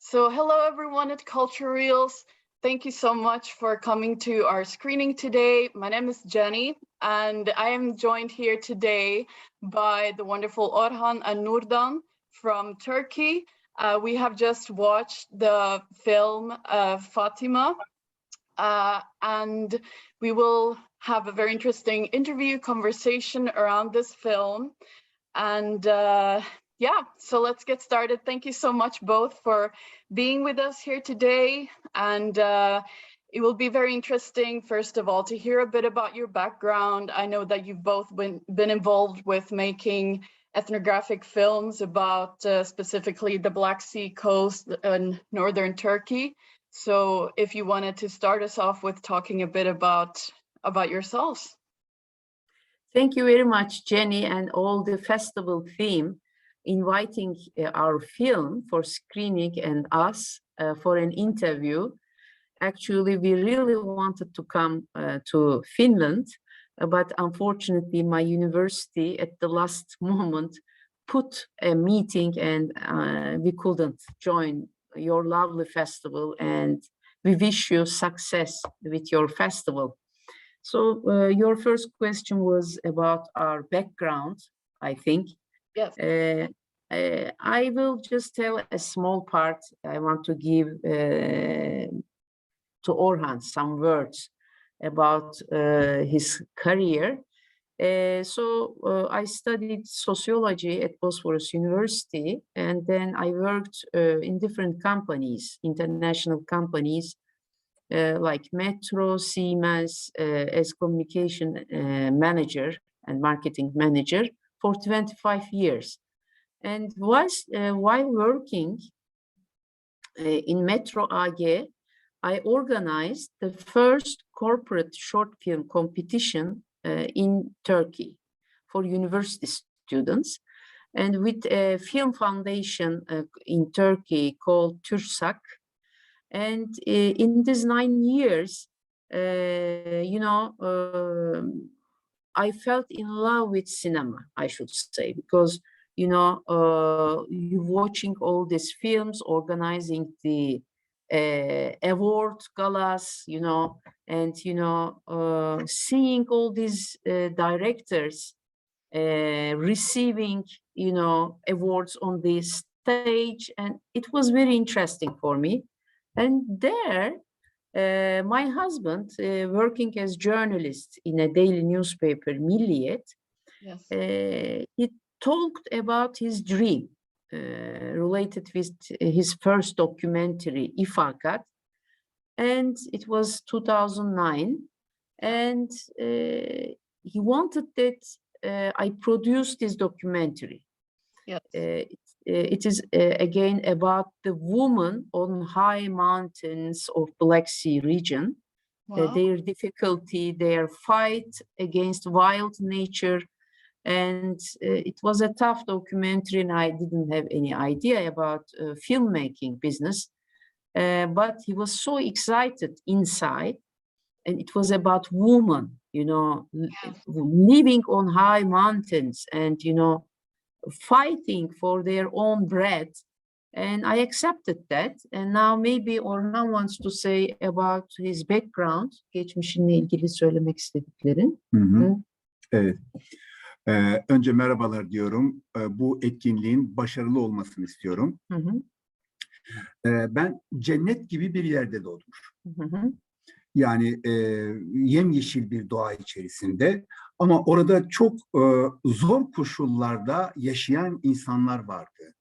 So hello everyone at CULTUREELS. Thank you so much for coming to our screening today. My name is Jenny and I am joined here today by the wonderful Orhan and Nurdan from Turkey. We have just watched the film Fatima and we will have a very interesting interview conversation around this film. And yeah, so let's get started. Thank you so much both for being with us here today. And it will be very interesting, first of all, to hear a bit about your background. I know that you've both been involved with making ethnographic films about specifically the Black Sea coast and northern Turkey. So if you wanted to start us off with talking a bit about yourselves. Thank you very much, Jenny, and all the festival team inviting our film for screening and us for an interview. Actually, we really wanted to come to Finland, but unfortunately, my university at the last moment put a meeting and we couldn't join your lovely festival, and we wish you success with your festival. So your first question was about our background, I think. Yes. I will just tell a small part. I want to give to Orhan some words about his career. I studied sociology at Bosphorus University, and then I worked in different companies, international companies, like Metro, Siemens, as communication manager and marketing manager for 25 years. And while working in Metro AG, I organized the first corporate short film competition in Turkey for university students. And with a film foundation in Turkey called TÜRSAK. And in these 9 years, I felt in love with cinema, I should say, because, you're watching all these films, organizing the award galas, and, seeing all these directors receiving, awards on the stage. And it was very interesting for me. And there, my husband, working as journalist in a daily newspaper, Milliyet, Yes. He talked about his dream related with his first documentary, İfakat, and it was 2009. And he wanted that I produce this documentary. Yes. It is again about the woman on high mountains of Black Sea region, Wow. their difficulty, their fight against wild nature. And it was a tough documentary, and I didn't have any idea about filmmaking business, but he was so excited inside. And it was about women, living on high mountains and, fighting for their own bread. And I accepted that. And now maybe Orhan wants to say about his background, geçmişinle ilgili söylemek istediklerin. Evet. Önce merhabalar diyorum. Bu etkinliğin başarılı olmasını istiyorum. Ben cennet gibi bir yerde doğdum. Yani yemyeşil bir doğa içerisinde, ama orada çok zor koşullarda yaşayan insanlar vardı.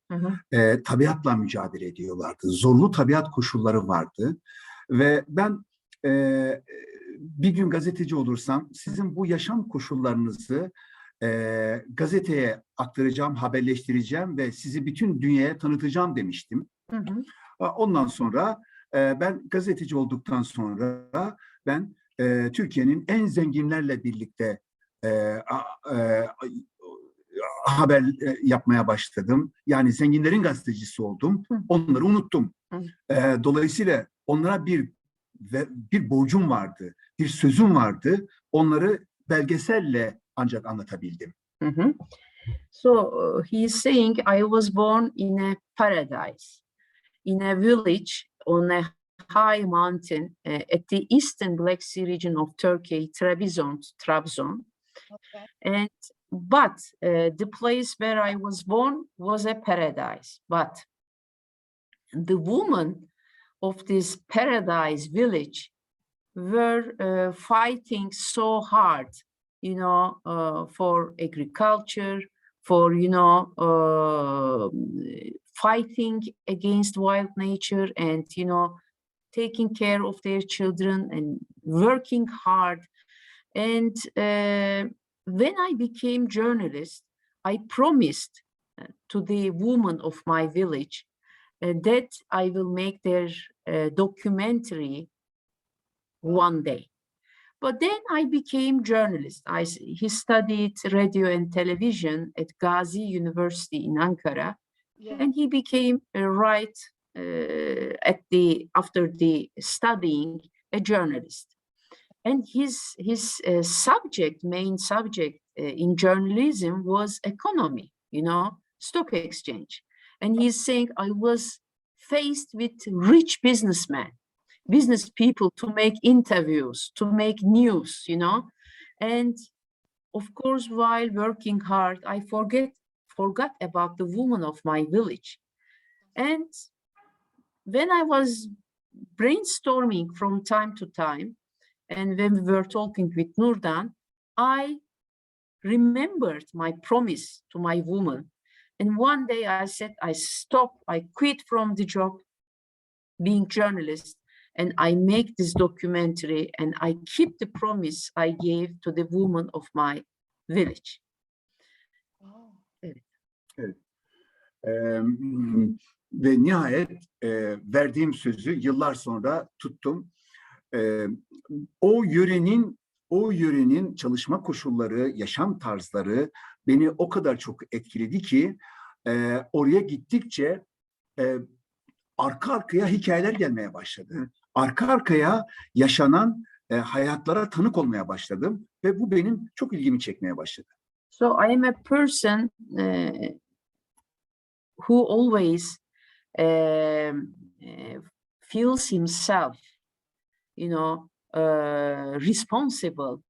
Tabiatla mücadele ediyorlardı. Zorlu tabiat koşulları vardı. Ve ben bir gün gazeteci olursam sizin bu yaşam koşullarınızı gazeteye aktaracağım, haberleştireceğim ve sizi bütün dünyaya tanıtacağım demiştim. Ondan sonra ben gazeteci olduktan sonra ben Türkiye'nin en zenginlerle birlikte haber yapmaya başladım. Yani zenginlerin gazetecisi oldum. Onları unuttum. Dolayısıyla onlara bir borcum vardı, bir sözüm vardı. Onları belgeselle ancak anlatabildim. So he is saying, I was born in a paradise. in a village on a high mountain at the eastern Black Sea region of Turkey, Trabzon. Okay. But the place where I was born was a paradise. But the women of this paradise village were fighting so hard, for agriculture, for, fighting against wild nature and, taking care of their children and working hard. And when I became journalist, I promised to the women of my village that I will make their documentary one day. But then I became journalist. He studied radio and television at Gazi University in Ankara, and he became after the studying a journalist. And his main subject in journalism was economy, stock exchange. And he's saying, I was faced with rich businessmen, business people to make interviews, to make news, and of course, while working hard, I forgot about the woman of my village. And when I was brainstorming from time to time, and when we were talking with Nurdan, I remembered my promise to my woman. And one day I said, I quit from the job, being journalist, and I make this documentary and I keep the promise I gave to the woman of my village. Evet. Ve nihayet verdiğim sözü yıllar sonra tuttum. O yörenin çalışma koşulları, yaşam tarzları beni o kadar çok etkiledi ki oraya gittikçe arka arkaya hikayeler gelmeye başladı. Arka arkaya yaşanan hayatlara tanık olmaya başladım ve bu benim çok ilgimi çekmeye başladı. So I am a person who always feels himself, responsible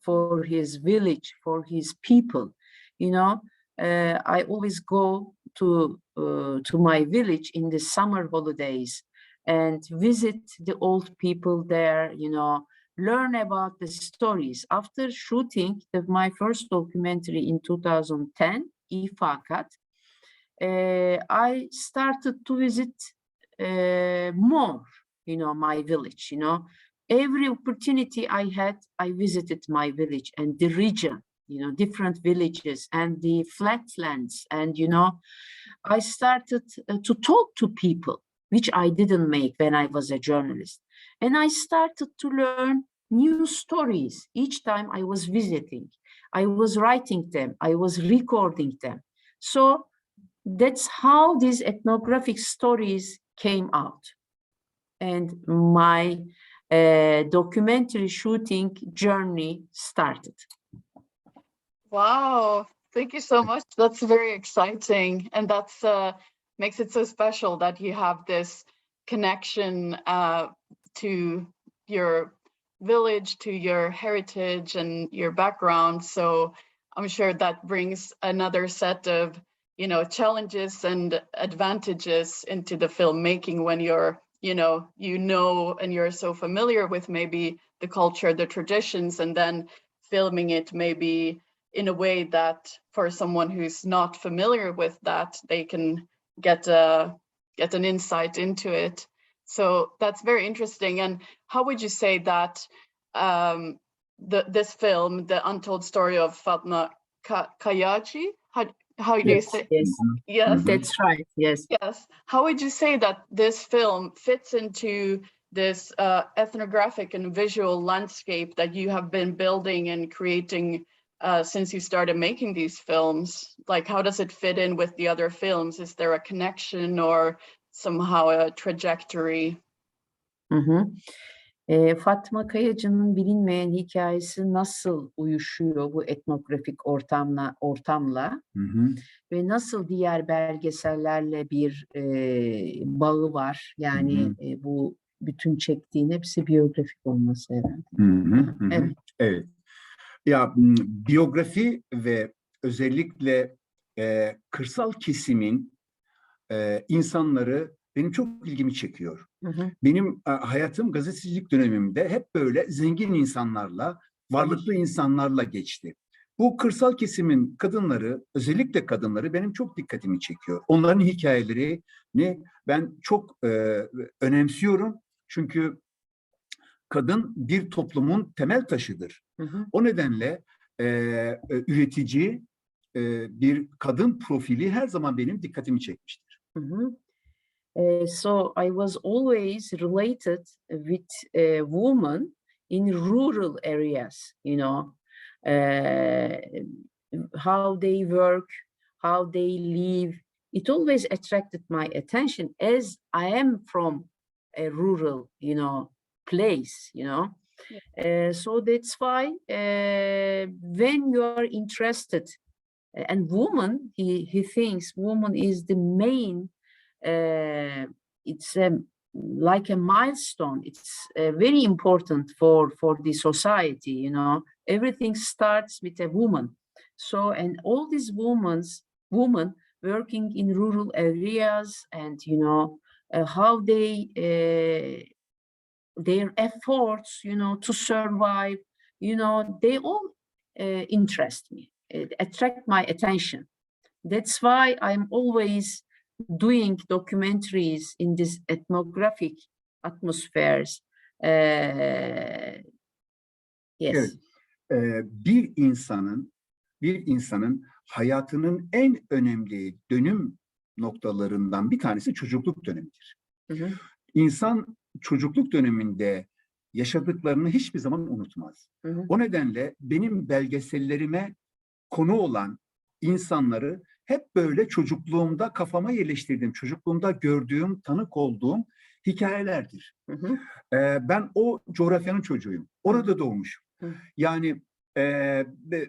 for his village, for his people. I always go to my village in the summer holidays and visit the old people there, learn about the stories. After shooting my first documentary in 2010, İfakat, I started to visit more, my village, Every opportunity I had, I visited my village and the region, different villages and the flatlands. And, I started to talk to people, which I didn't make when I was a journalist. And I started to learn new stories each time I was visiting. I was writing them, I was recording them. So that's how these ethnographic stories came out. And my documentary shooting journey started. Wow, thank you so much. That's very exciting. And that's makes it so special that you have this connection to your village, to your heritage and your background. So I'm sure that brings another set of, challenges and advantages into the filmmaking when you're, and you're so familiar with maybe the culture, the traditions, and then filming it maybe in a way that for someone who's not familiar with that, they can get an insight into it. So that's very interesting. And how would you say that this film, The Untold Story of Fatma Kayaci, how do you say? Yes. Yes, that's right. Yes. Yes. How would you say that this film fits into this ethnographic and visual landscape that you have been building and creating since you started making these films? Like, how does it fit in with the other films? Is there a connection or somehow a trajectory? Mm-hmm. Fatma Kayacı'nın bilinmeyen hikayesi nasıl uyuşuyor bu etnografik ortamla Hı hı. ve nasıl diğer belgesellerle bir bağı var? Yani bu bütün çektiğin hepsi biyografik olması herhalde. Hı hı, hı hı. Evet. Evet. Ya biyografi ve özellikle kırsal kesimin insanları benim çok ilgimi çekiyor. Hı hı. Benim hayatım gazetecilik dönemimde hep böyle zengin insanlarla, varlıklı insanlarla geçti. Bu kırsal kesimin kadınları, özellikle kadınları benim çok dikkatimi çekiyor. Onların hikayelerini ben çok önemsiyorum. Çünkü kadın bir toplumun temel taşıdır. Hı hı. O nedenle üretici bir kadın profili her zaman benim dikkatimi çekmiştir. Hı hı. So I was always related with women in rural areas, you know, how they work, how they live. It always attracted my attention as I am from a rural, you know, place, you know. So that's why when you are interested, and woman, he thinks woman is the main, it's like a milestone. It's very important for the society, you know. Everything starts with a woman. So, and all these women working in rural areas, and you know how they their efforts, you know, to survive, you know, they all interest me, attract my attention. That's why I'm always doing documentaries in this ethnographic atmospheres. Yes. Evet, bir insanın hayatının en önemli dönüm noktalarından bir tanesi çocukluk dönemidir. Hı hı. İnsan çocukluk döneminde yaşadıklarını hiçbir zaman unutmaz. Hı hı. O nedenle benim belgesellerime konu olan insanları hep böyle çocukluğumda kafama yerleştirdiğim, çocukluğumda gördüğüm, tanık olduğum hikayelerdir. Hı hı. Ben o coğrafyanın çocuğuyum. Orada doğmuşum. Hı. Yani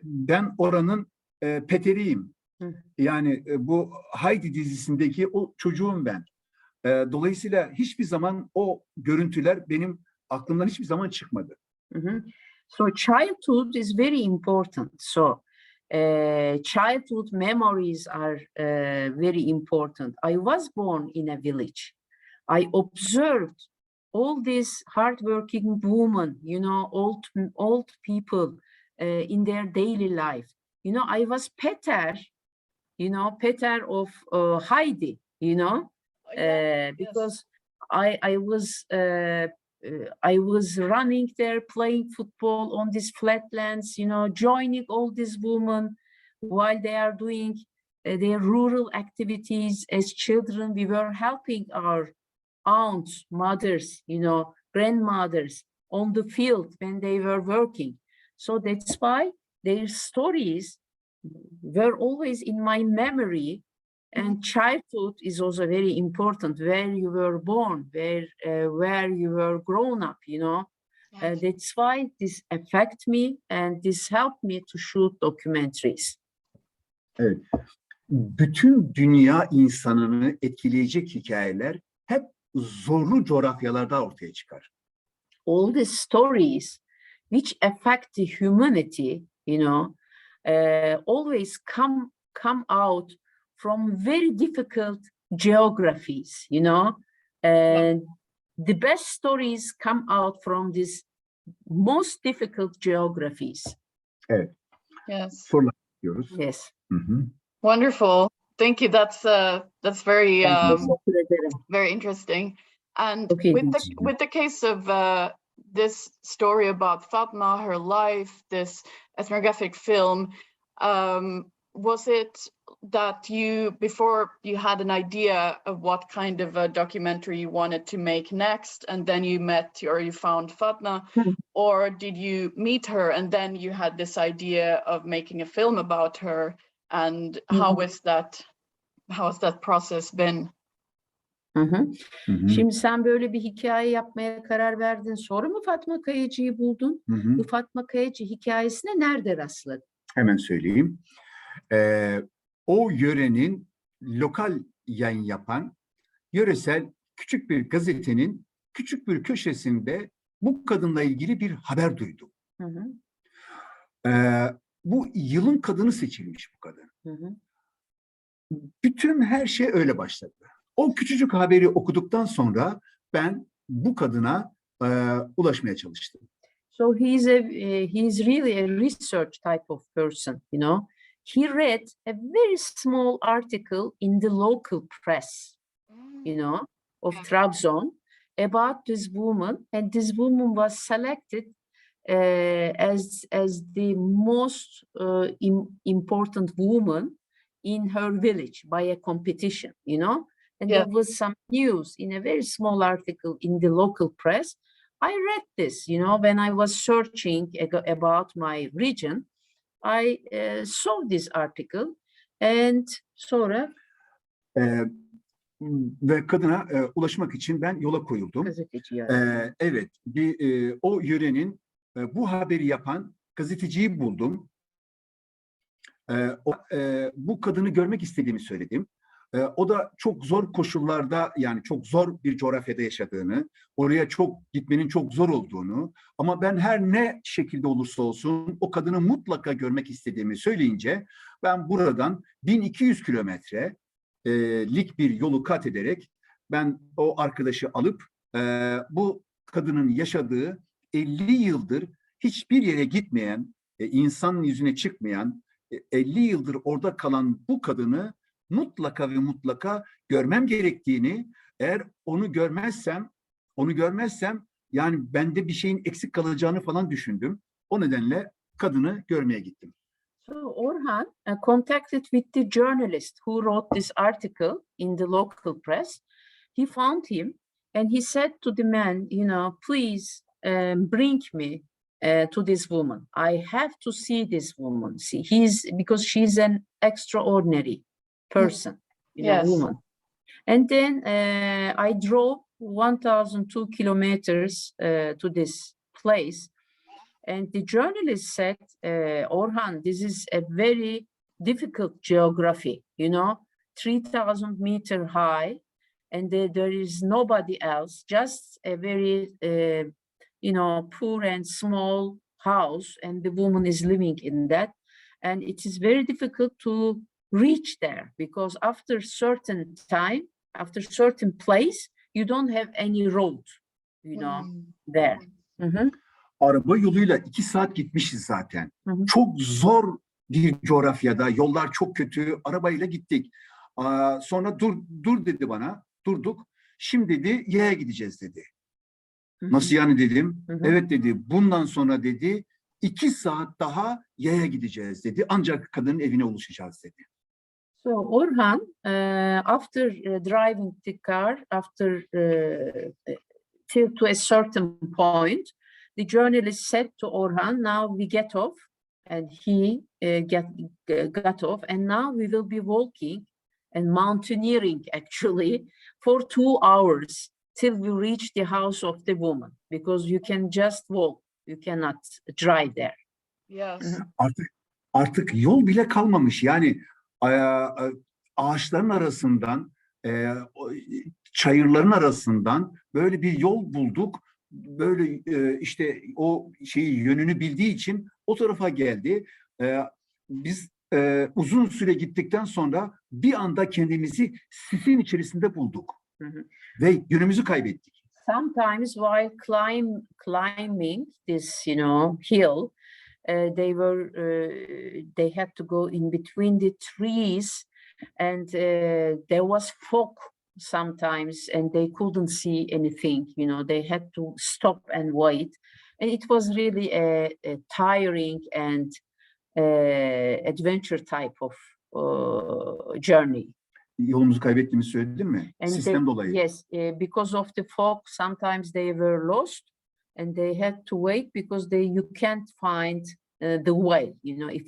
ben oranın Peter'iyim. Hı. Yani bu Heidi dizisindeki o çocuğum ben. Dolayısıyla hiçbir zaman o görüntüler benim aklımdan hiçbir zaman çıkmadı. So childhood is very important. So childhood memories are very important. I was born in a village. I observed all these hardworking women, you know, old people in their daily life. You know, I was Peter, you know, Peter of Heidi, you know, because I was running there, playing football on these flatlands, you know, joining all these women while they are doing their rural activities as children. We were helping our aunts, mothers, you know, grandmothers on the field when they were working. So that's why their stories were always in my memory. And childhood is also very important, where you were born, where you were grown up, you know. That's why this affected me and this helped me to shoot documentaries. Evet. Bütün dünya insanını etkileyecek hikayeler hep zorlu coğrafyalarda ortaya çıkar. All these stories which affect the humanity, you know, always come out from very difficult geographies, you know, and the best stories come out from these most difficult geographies. Evet. Yes. Sorular bekliyoruz. Yes. Hı-hı. Wonderful. Thank you. That's very very interesting. And with the case of this story about Fatma, her life, this ethnographic film, was it that before you had an idea of what kind of a documentary you wanted to make next, and then you met or you found Fatma, or did you meet her and then you had this idea of making a film about her? And how has that process been? Hı hı. Hı hı. Şimdi sen böyle bir hikaye yapmaya karar verdin. Sonra mı Fatma Kayaci'yi buldun? Hı hı. Bu Fatma Kayaci hikayesine nerede rastladın? Hemen söyleyeyim. O yörenin lokal yayın yapan yöresel küçük bir gazetenin küçük bir köşesinde bu kadınla ilgili bir haber duydum. Hı hı. Bu yılın kadını seçilmiş bu kadın. Hı hı. Bütün her şey öyle başladı. O küçücük haberi okuduktan sonra ben bu kadına ulaşmaya çalıştım. So he's really a research type of person, you know. He read a very small article in the local press, you know, of Trabzon about this woman, and this woman was selected as the most important woman in her village by a competition, you know. And Yeah. there was some news in a very small article in the local press. I read this, you know, when I was searching about my region. I saw this article, and sonra Ee, Ve kadına ulaşmak için ben yola koyuldum. gazeteci yani. Evet, o yörenin bu haberi yapan gazeteciyi buldum. Bu kadını görmek istediğimi söyledim. O da çok zor koşullarda, yani çok zor bir coğrafyada yaşadığını, oraya çok gitmenin çok zor olduğunu, ama ben her ne şekilde olursa olsun o kadını mutlaka görmek istediğimi söyleyince ben buradan 1200 kilometrelik bir yolu kat ederek ben o arkadaşı alıp bu kadının yaşadığı 50 yıldır hiçbir yere gitmeyen, insanın yüzüne çıkmayan, 50 yıldır orada kalan bu kadını mutlaka ve mutlaka görmem gerektiğini, eğer onu görmezsem yani bende bir şeyin eksik kalacağını falan düşündüm. O nedenle kadını görmeye gittim. So Orhan contacted with the journalist who wrote this article in the local press. He found him and he said to the man, you know, please bring me to this woman. I have to see this woman. See, because she's an extraordinary person, you know, Yes. woman. And then I drove 1,002 kilometers to this place. And the journalist said, Orhan, this is a very difficult geography, you know, 3,000 meter high, and there is nobody else, just a very, you know, poor and small house, and the woman is living in that. And it is very difficult to reach there because after certain time, after certain place, you don't have any road, you know, there. Mm-hmm. Araba yoluyla 2 saat gitmişiz zaten. Hı hı. Çok zor bir coğrafyada, yollar çok kötü, arabayla gittik. Sonra dur dedi bana, durduk. Şimdi dedi yaya gideceğiz dedi. Hı hı. Nasıl yani dedim. Hı hı. Evet dedi, bundan sonra dedi 2 saat daha yaya gideceğiz dedi. Ancak kadının evine ulaşacağız dedi. So Orhan, after driving the car, after till to a certain point, the journalist said to Orhan, "Now we get off," and he got off, and now we will be walking and mountaineering actually for 2 hours till we reach the house of the woman, because you can just walk, you cannot drive there. Yes. Artık yol bile kalmamış. Yani ağaçların arasından, çayırların arasından böyle bir yol bulduk. Böyle işte o şeyi yönünü bildiği için o tarafa geldi. Biz uzun süre gittikten sonra bir anda kendimizi sisin içerisinde bulduk. Hı hı. Ve yönümüzü kaybettik. Sometimes while climbing this, you know, hill, they had to go in between the trees, and there was fog sometimes, and they couldn't see anything. You know, they had to stop and wait, and it was really a tiring and adventure type of journey. Yolumuzu kaybettiğimizi söyledim mi? And Sistem dolayı. yes, because of the fog, sometimes they were lost, and they had to wait because you can't find the way. You know, if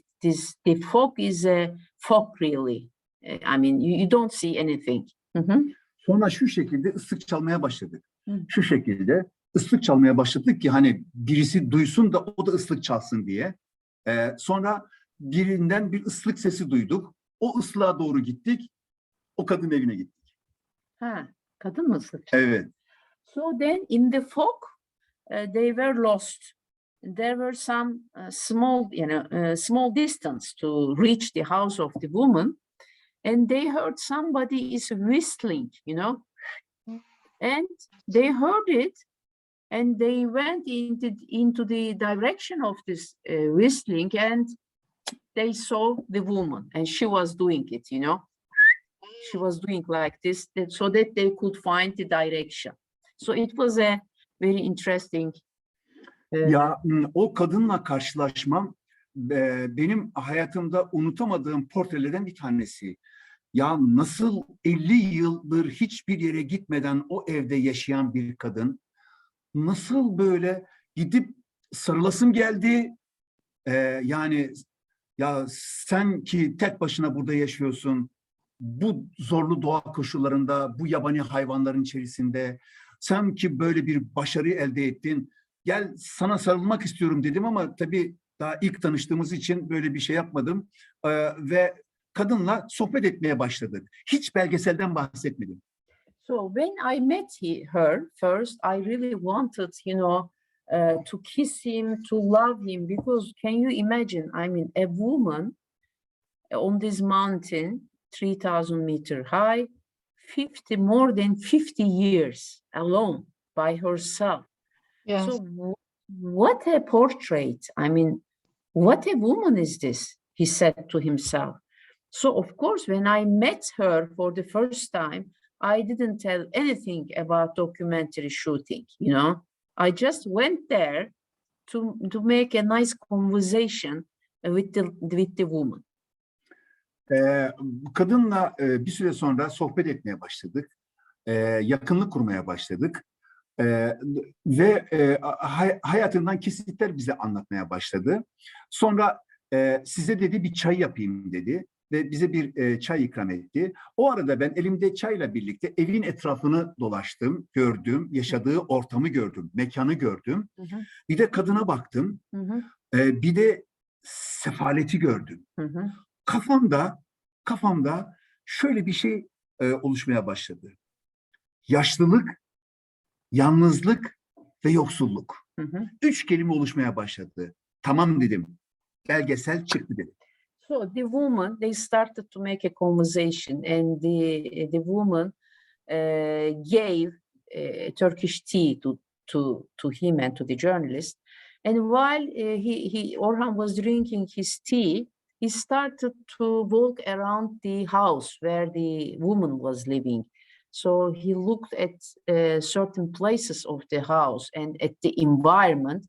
the fog is a fog really, I mean, you don't see anything. Mm-hmm. Sonra şu şekilde ıslık çalmaya başladık. Hı. Şu şekilde ıslık çalmaya başladık ki hani birisi duysun da o da ıslık çalsın diye. Sonra birinden bir ıslık sesi duyduk. O ıslığa doğru gittik. O kadın evine gittik. Ha, kadın mı ıslık çaldı? Evet. So then in the fog, they were lost. There were some small distance to reach the house of the woman, and they heard somebody is whistling, and they heard it, and they went into the direction of this whistling, and they saw the woman, and she was doing it, She was doing like this, so that they could find the direction. So it was a very interesting. Ya o kadınla karşılaşmam benim hayatımda unutamadığım portrelerden bir tanesi. Ya nasıl 50 yıldır hiçbir yere gitmeden o evde yaşayan bir kadın, nasıl böyle gidip sarılasım geldi. Yani ya sen ki tek başına burada yaşıyorsun, bu zorlu doğa koşullarında, bu yabani hayvanların içerisinde, sen ki böyle bir başarı elde ettin, gel sana sarılmak istiyorum dedim ama tabii daha ilk tanıştığımız için böyle bir şey yapmadım. Ve kadınla sohbet etmeye başladık. Hiç belgeselden bahsetmedim. So when I met her first, I really wanted, to kiss him, to love him, because can you imagine? I mean, a woman on this mountain, 3,000 meter high, more than 50 years alone by herself. Yes. So what a portrait. I mean, what a woman is this? He said to himself. So of course, when I met her for the first time, I didn't tell anything about documentary shooting, I just went there to make a nice conversation with the woman. Kadınla bir süre sonra sohbet etmeye başladık. Yakınlık kurmaya başladık. Ve hayatından kesitler bize anlatmaya başladı. Sonra size dedi bir çay yapayım dedi ve bize bir çay ikram etti. O arada ben elimde çayla birlikte evin etrafını dolaştım, gördüm, yaşadığı ortamı gördüm, mekanı gördüm. Hı hı. Bir de kadına baktım, Hı hı. bir de sefaleti gördüm. Hı hı. Kafamda şöyle bir şey oluşmaya başladı. Yaşlılık, yalnızlık ve yoksulluk. Hı hı. 3 kelime oluşmaya başladı. Tamam dedim. Belgesel çıktı dedim. So the woman, they started to make a conversation, and the woman gave Turkish tea to him and to the journalist. And while Orhan was drinking his tea, he started to walk around the house where the woman was living. So he looked at certain places of the house and at the environment.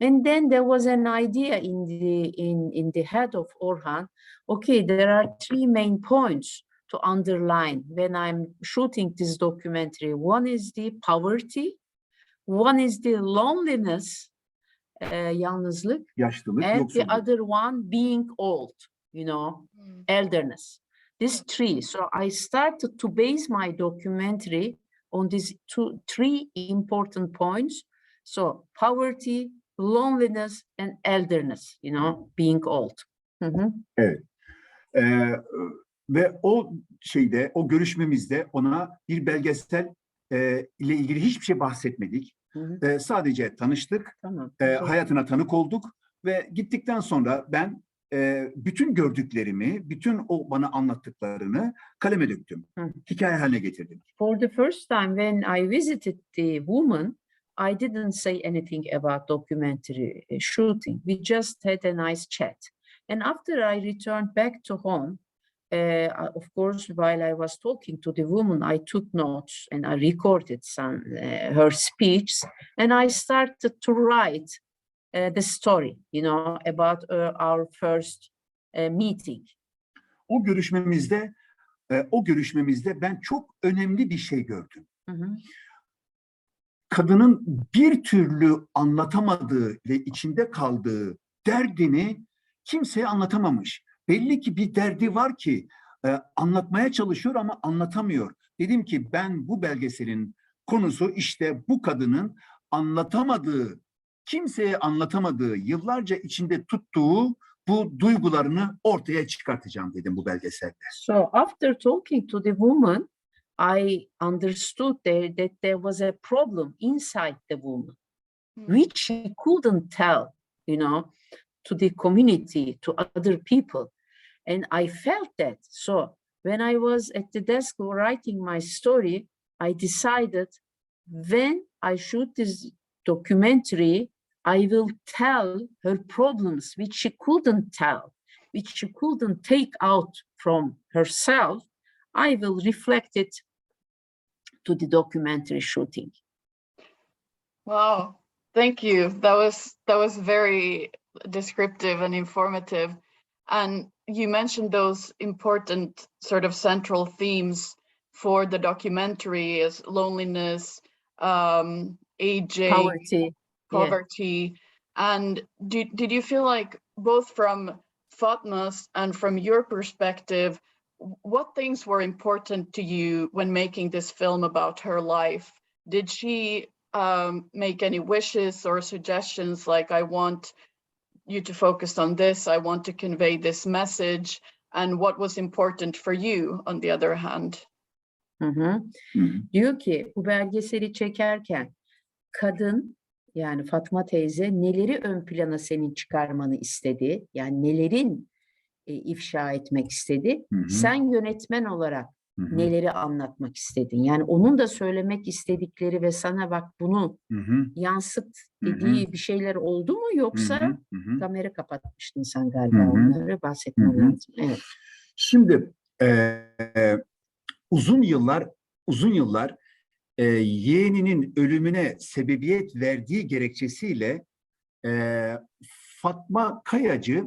And then there was an idea in the head of Orhan. Okay, there are 3 main points to underline when I'm shooting this documentary. One is the poverty, one is the loneliness, yalnızlık, Yaşlılık, and yoksulluk. the other one being old, elderness. These 3. So I started to base my documentary on these 3 important points. So poverty, loneliness, and elderness, being old. Hı hı. Evet. Ve o görüşmemizde ona bir belgesel ile ilgili hiçbir şey bahsetmedik. Hı hı. Sadece tanıştık, Tamam. hayatına tanık olduk ve gittikten sonra ben bütün gördüklerimi, bütün o bana anlattıklarını kaleme döktüm. Hı. Hikaye haline getirdim. For the first time when I visited the woman, I didn't say anything about documentary shooting. We just had a nice chat. And after I returned back to home, of course, while I was talking to the woman, I took notes and I recorded her speech, and I started to write the story, about our first meeting. O görüşmemizde ben çok önemli bir şey gördüm. Hı hı. Kadının bir türlü anlatamadığı ve içinde kaldığı derdini kimseye anlatamamış. Belli ki bir derdi var ki anlatmaya çalışıyor ama anlatamıyor. Dedim ki ben bu belgeselin konusu işte bu kadının anlatamadığı, kimseye anlatamadığı, yıllarca içinde tuttuğu bu duygularını ortaya çıkartacağım dedim bu belgeselde. So after talking to the woman, I understood that there was a problem inside the woman, which she couldn't tell, to the community, to other people. And I felt that. So when I was at the desk writing my story, I decided when I shoot this documentary, I will tell her problems, which she couldn't tell, which she couldn't take out from herself. I will reflect it to the documentary shooting. Wow, thank you. That was very descriptive and informative. And you mentioned those important sort of central themes for the documentary as loneliness, aging, poverty. Yeah. And did you feel like both from Fatma's and from your perspective, what things were important to you when making this film about her life? Did she make any wishes or suggestions like, I want you to focus on this, I want to convey this message, and what was important for you on the other hand? Diyor ki bu belgeseli çekerken kadın, yani Fatma teyze neleri ön plana senin çıkarmanı istedi, yani nelerin ifşa etmek istedi. Sen yönetmen olarak neleri anlatmak istedin, yani onun da söylemek istedikleri ve sana bak bunu yansıt dediği bir şeyler oldu mu, yoksa kamera kapatmıştın sen galiba, onları bahsetmen lazım. Evet. Şimdi uzun yıllar yeğeninin ölümüne sebebiyet verdiği gerekçesiyle Fatma Kayaci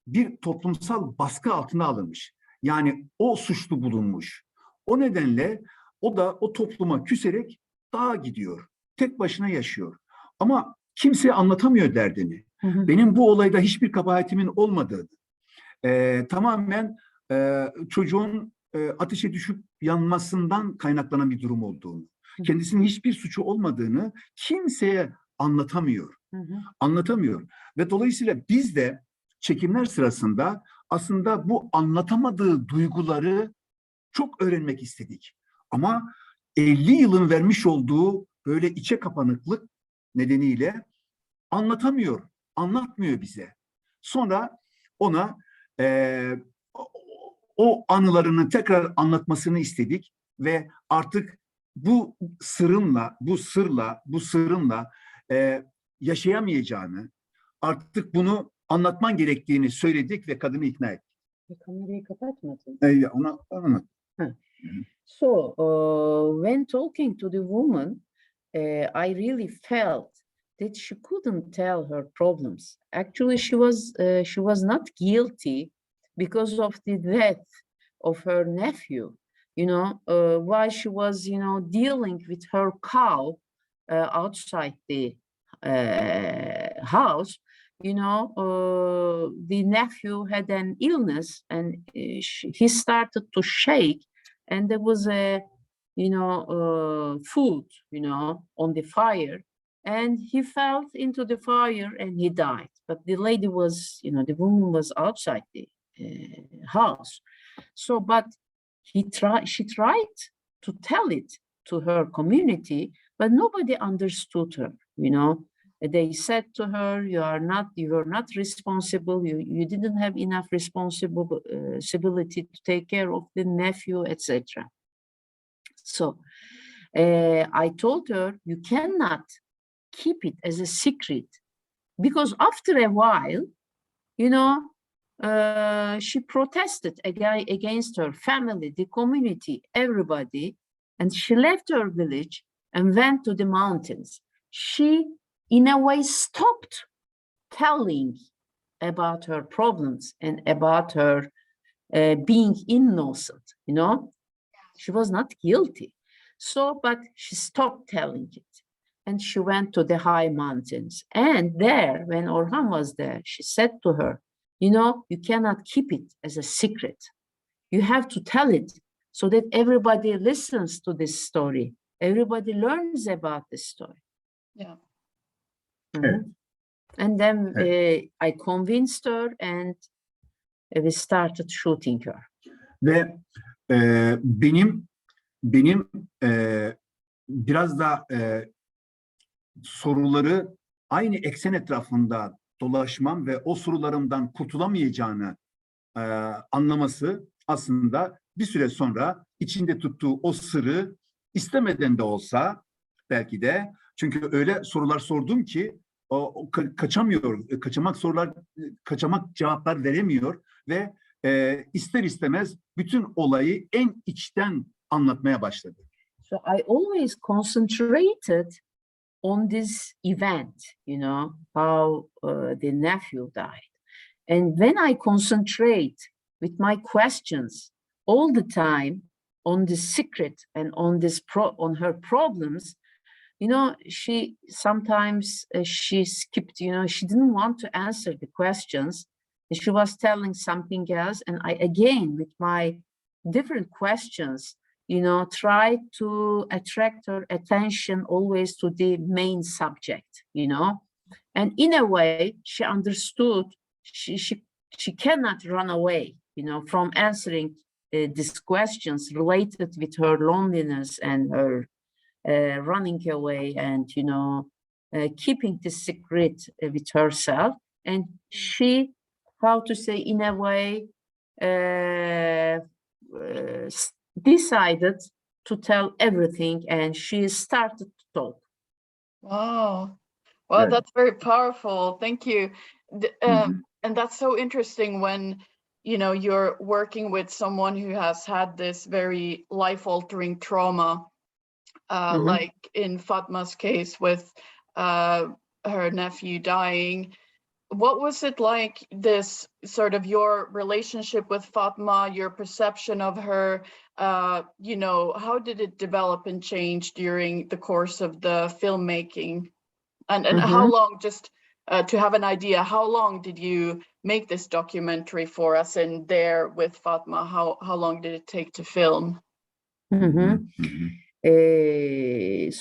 bir toplumsal baskı altına alınmış. Yani o suçlu bulunmuş. O nedenle o da o topluma küserek dağa gidiyor. Tek başına yaşıyor. Ama kimseye anlatamıyor derdini. Benim bu olayda hiçbir kabahatimin olmadığını, tamamen çocuğun ateşe düşüp yanmasından kaynaklanan bir durum olduğunu, kendisinin hiçbir suçu olmadığını kimseye anlatamıyor. Anlatamıyor. Ve dolayısıyla biz de çekimler sırasında aslında bu anlatamadığı duyguları çok öğrenmek istedik. Ama 50 yılın vermiş olduğu böyle içe kapanıklık nedeniyle anlatmıyor bize. Sonra ona o anılarını tekrar anlatmasını istedik ve artık bu sırrınla yaşayamayacağını, artık bunu anlatman gerektiğini söyledik ve kadını ikna ettik. Kamerayı kapatmadın. Ona anlat. So, when talking to the woman, I really felt that she couldn't tell her problems. Actually, she was not guilty because of the death of her nephew. While she was, dealing with her cow outside the house, the nephew had an illness, and he started to shake, and there was a food on the fire, and he fell into the fire and he died. But the lady was, the woman was outside the house. So, but she tried to tell it to her community, but nobody understood her. They said to her, you were not responsible, you didn't have enough responsibility to take care of the nephew, etc. So I told her, you cannot keep it as a secret, because after a while, she protested against her family, the community, everybody, and she left her village and went to the mountains. She, in a way, stopped telling about her problems and about her being innocent, She was not guilty. So, but she stopped telling it. And she went to the high mountains. And there, when Orhan was there, she said to her, you cannot keep it as a secret. you have to tell it so that everybody listens to this story. Everybody learns about this story. Yeah. Evet. And then I convinced her and we started shooting her. Ve benim biraz da soruları aynı eksen etrafında dolaşmam ve o sorularımdan kurtulamayacağını anlaması aslında bir süre sonra içinde tuttuğu o sırrı istemeden de olsa belki de, çünkü öyle sorular sordum ki o kaçamıyor, kaçamak cevaplar veremiyor ve ister istemez bütün olayı en içten anlatmaya başladı. So I always concentrated on this event, you know, how the nephew died. And when I concentrate with my questions all the time on the secret and on this on her problems, you know, she sometimes she skipped, you know, she didn't want to answer the questions. She was telling something else. And I, again, with my different questions, you know, try to attract her attention always to the main subject, you know. And in a way, she understood she cannot run away, you know, from answering these questions related with her loneliness and her running away and, you know, keeping the secret with herself. And she, how to say, in a way, decided to tell everything, and she started to talk. Wow. Well, Right. that's very powerful. Thank you. And that's so interesting when, you know, you're working with someone who has had this very life-altering trauma, like in Fatma's case with her nephew dying. What was it like, this sort of your relationship with Fatma, your perception of her, you know, how did it develop and change during the course of the filmmaking? And how long, just to have an idea, how long did you make this documentary for us and there with Fatma? How long did it take to film?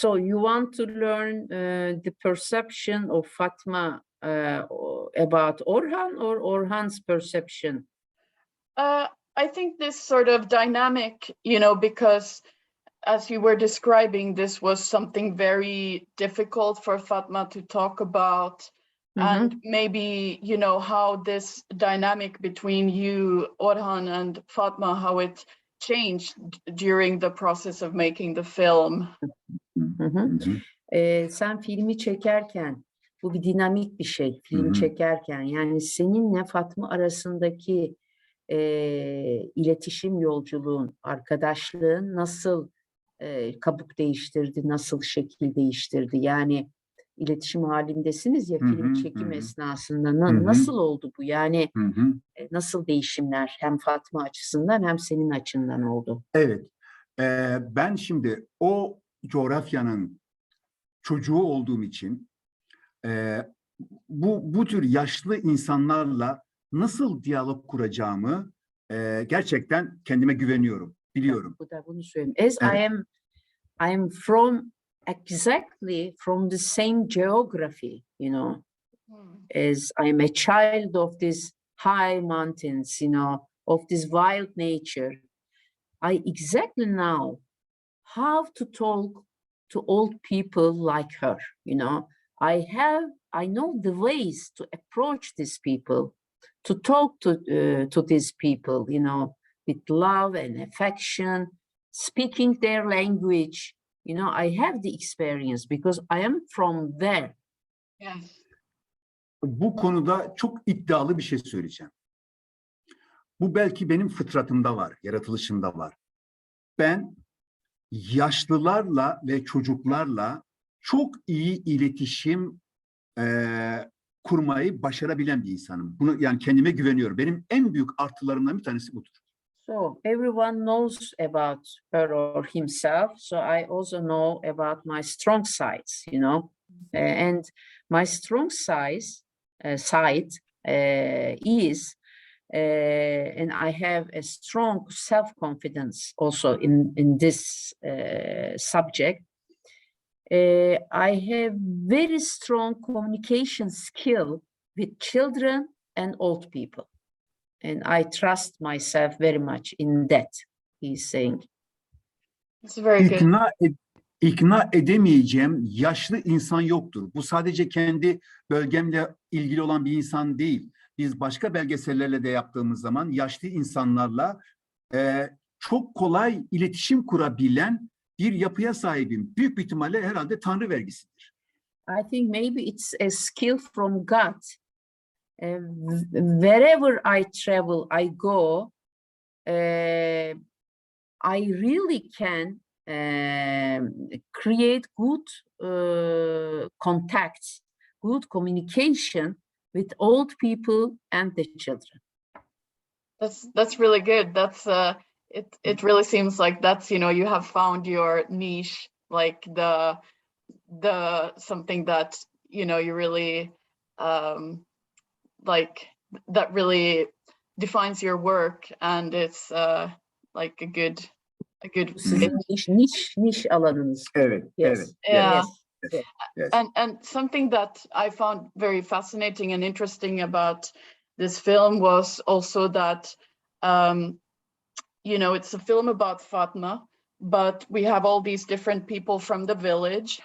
So you want to learn the perception of Fatma about Orhan, or Orhan's perception? I think this sort of dynamic, you know, because as you were describing, this was something very difficult for Fatma to talk about. And maybe, you know, how this dynamic between you, Orhan, and Fatma, how it changed during the process of making the film. Sen filmi çekerken, bu bir dinamik bir şey, film çekerken, yani seninle Fatma arasındaki iletişim yolculuğun, arkadaşlığın nasıl kabuk değiştirdi, nasıl şekil değiştirdi? Yani iletişim halindesiniz ya film çekim esnasında. Nasıl oldu bu? Yani nasıl değişimler hem Fatma açısından hem senin açından oldu? Evet. Ben şimdi o coğrafyanın çocuğu olduğum için bu tür yaşlı insanlarla nasıl diyalog kuracağımı gerçekten kendime güveniyorum, biliyorum. Bu da bunu söyleyeyim. As evet. I am exactly from the same geography, you know, as I am a child of these high mountains, you know, of this wild nature. I exactly know how to talk to old people like her, you know. I know the ways to approach these people, to talk to these people, you know, with love and affection, speaking their language. You know, I have the experience because I am from there. Yes. Bu konuda çok iddialı bir şey söyleyeceğim. Bu belki benim fıtratımda var, yaratılışımda var. Ben yaşlılarla ve çocuklarla çok iyi iletişim kurmayı başarabilen bir insanım. Bunu, yani kendime güveniyorum. Benim en büyük artılarımdan bir tanesi budur. So everyone knows about her or himself. So I also know about my strong sides, you know, and my strong side is and I have a strong self-confidence also in this subject. I have very strong communication skill with children and old people. And I trust myself very much in that, he's saying. It's very good. İkna edemeyeceğim yaşlı insan yoktur. Bu sadece kendi bölgemle ilgili olan bir insan değil. Biz başka belgesellerle de yaptığımız zaman yaşlı insanlarla çok kolay iletişim kurabilen bir yapıya sahibim. Büyük bir ihtimalle herhalde Tanrı vergisidir. I think maybe it's a skill from God. Wherever I travel, I go, I really can create good contacts, good communication with old people and the children. That's really good. That's it really seems like that's, you know, you have found your niche, like the something that, you know, you really like that really defines your work, and it's like a good niche alanınız. Evet, yes. Evet. Yeah. Yes. Yes. And something that I found very fascinating and interesting about this film was also that you know, it's a film about Fatma, but we have all these different people from the village,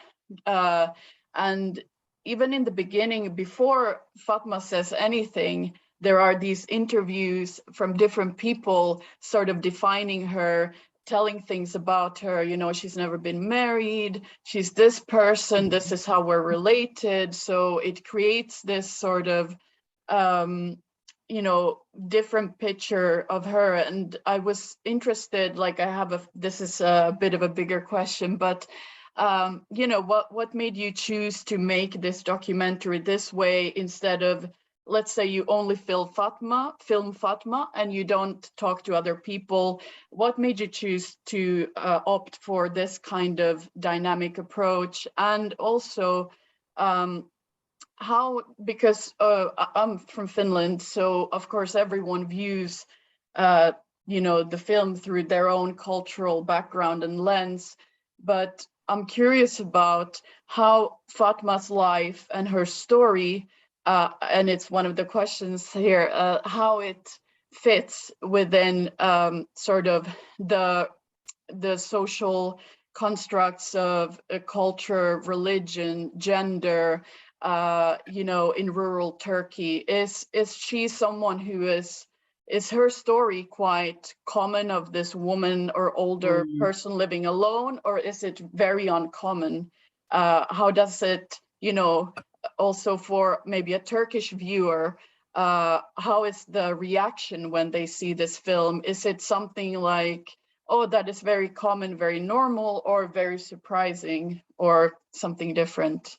and even in the beginning, before Fatma says anything, there are these interviews from different people sort of defining her, telling things about her. You know, she's never been married, she's this person, this is how we're related. So it creates this sort of you know, different picture of her. And I was interested, like I have this is a bit of a bigger question, but you know, what made you choose to make this documentary this way instead of, let's say, you only film Fatma and you don't talk to other people? What made you choose to opt for this kind of dynamic approach? And also how, because I'm from Finland, so of course everyone views you know, the film through their own cultural background and lens, but I'm curious about how Fatma's life and her story, and it's one of the questions here, how it fits within sort of the social constructs of culture, religion, gender, you know, in rural Turkey. Is she someone who is her story quite common, of this woman or older person living alone, or is it very uncommon? How does it, you know, also for maybe a Turkish viewer, how is the reaction when they see this film? Is it something like, oh, that is very common, very normal, or very surprising, or something different?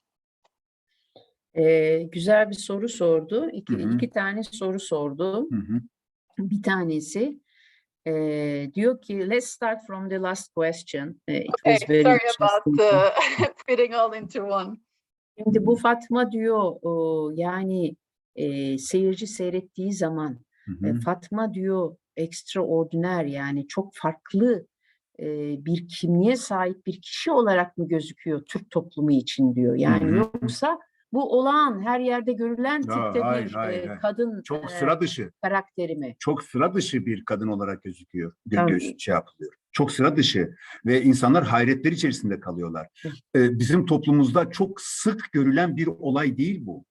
Güzel bir soru sordu. İki tane soru sordu. Bir tanesi diyor ki, let's start from the last question. Okay, sorry about fitting all into one. Şimdi bu Fatma diyor, yani seyirci seyrettiği zaman Fatma diyor extraordiner, yani çok farklı bir kimliğe sahip bir kişi olarak mı gözüküyor Türk toplumu için diyor. Yani yoksa bu olağan, her yerde görülen tipte bir kadın çok sıra dışı karakteri mi? Çok sıra dışı bir kadın olarak gözüküyor. Şey yapılıyor. Çok sıra dışı ve insanlar hayretler içerisinde kalıyorlar. Bizim toplumumuzda çok sık görülen bir olay değil bu.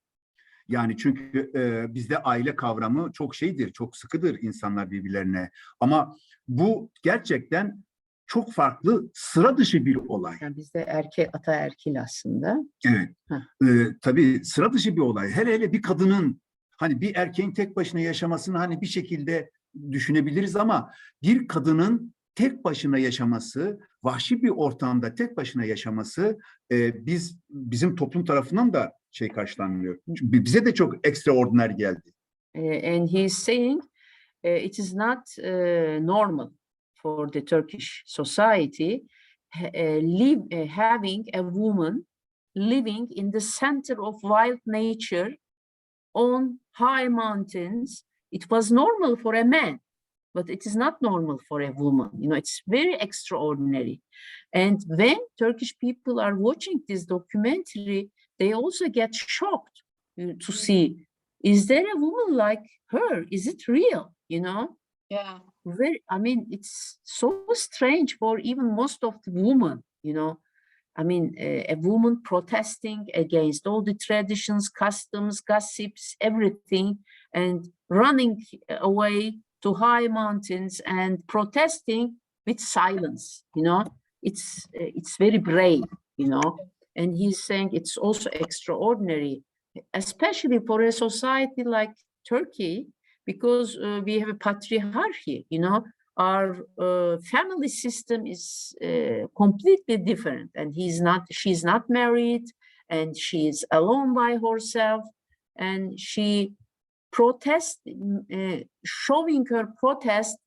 Yani çünkü bizde aile kavramı çok şeydir, çok sıkıdır insanlar birbirlerine. Ama bu gerçekten çok farklı, sıra dışı bir olay. Yani bizde ataerkil aslında. Evet. Tabii sıra dışı bir olay. Hele bir kadının, hani bir erkeğin tek başına yaşamasını hani bir şekilde düşünebiliriz ama bir kadının tek başına yaşaması, vahşi bir ortamda tek başına yaşaması bizim toplum tarafından da karşılanmıyor. Çünkü bize de çok extraordinary geldi. And he's saying it is not normal for the Turkish society having a woman living in the center of wild nature on high mountains it was normal for a man, but it is not normal for a woman. You know, it's very extraordinary. And when Turkish people are watching this documentary, they also get shocked to see, is there a woman like her? Is it real? You know? Yeah. I mean, it's so strange for even most of the women, you know. I mean, a woman protesting against all the traditions, customs, gossips, everything, and running away to high mountains and protesting with silence, you know. It's very brave, you know. And he's saying it's also extraordinary, especially for a society like Turkey, because we have a patriarchy, you know. Our family system is completely different, and she's not married, and she's alone by herself, and she protests, showing her protest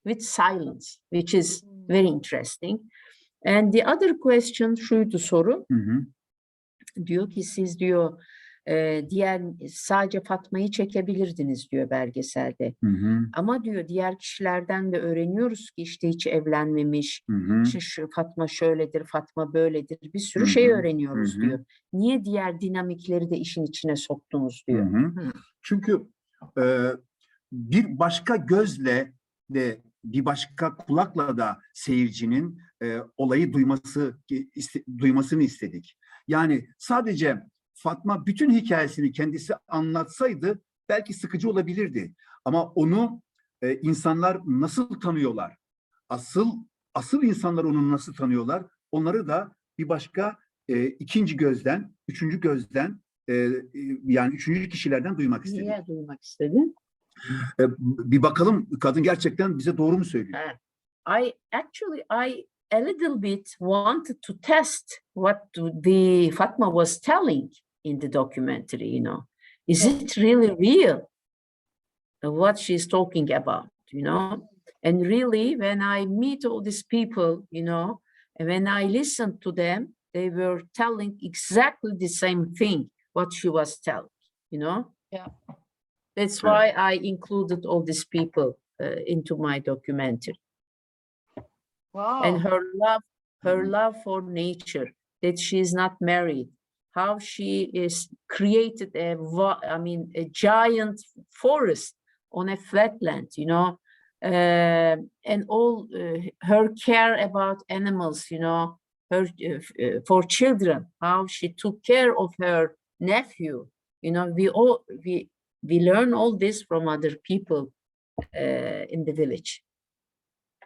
with silence, which is very interesting. And the other question, şuydu soru, diyor ki siz diyor diğer sadece Fatma'yı çekebilirdiniz diyor belgeselde. Ama diyor diğer kişilerden de öğreniyoruz ki işte hiç evlenmemiş, işte Fatma şöyledir, Fatma böyledir, bir sürü şey öğreniyoruz diyor. Niye diğer dinamikleri de işin içine soktunuz diyor. Çünkü bir başka gözle de bir başka kulakla da seyircinin olayı duymasını istedik. Yani sadece Fatma bütün hikayesini kendisi anlatsaydı belki sıkıcı olabilirdi. Ama onu insanlar nasıl tanıyorlar? Asıl insanlar onu nasıl tanıyorlar? Onları da bir başka ikinci gözden, üçüncü gözden yani üçüncü kişilerden duymak istedim. Niye duymak istedin? Bir bakalım kadın gerçekten bize doğru mu söylüyor? I a little bit wanted to test what the Fatma was telling in the documentary, you know. Is it really real? What she's talking about, you know? And really, when I meet all these people, you know, and when I listened to them, they were telling exactly the same thing, what she was telling, you know? Yeah. That's why I included all these people into my documentary. Wow. And her love for nature, that she's not married, how she is created a giant forest on a flatland, you know, and all her care about animals, you know, her for children, how she took care of her nephew, you know. We learn all this from other people in the village.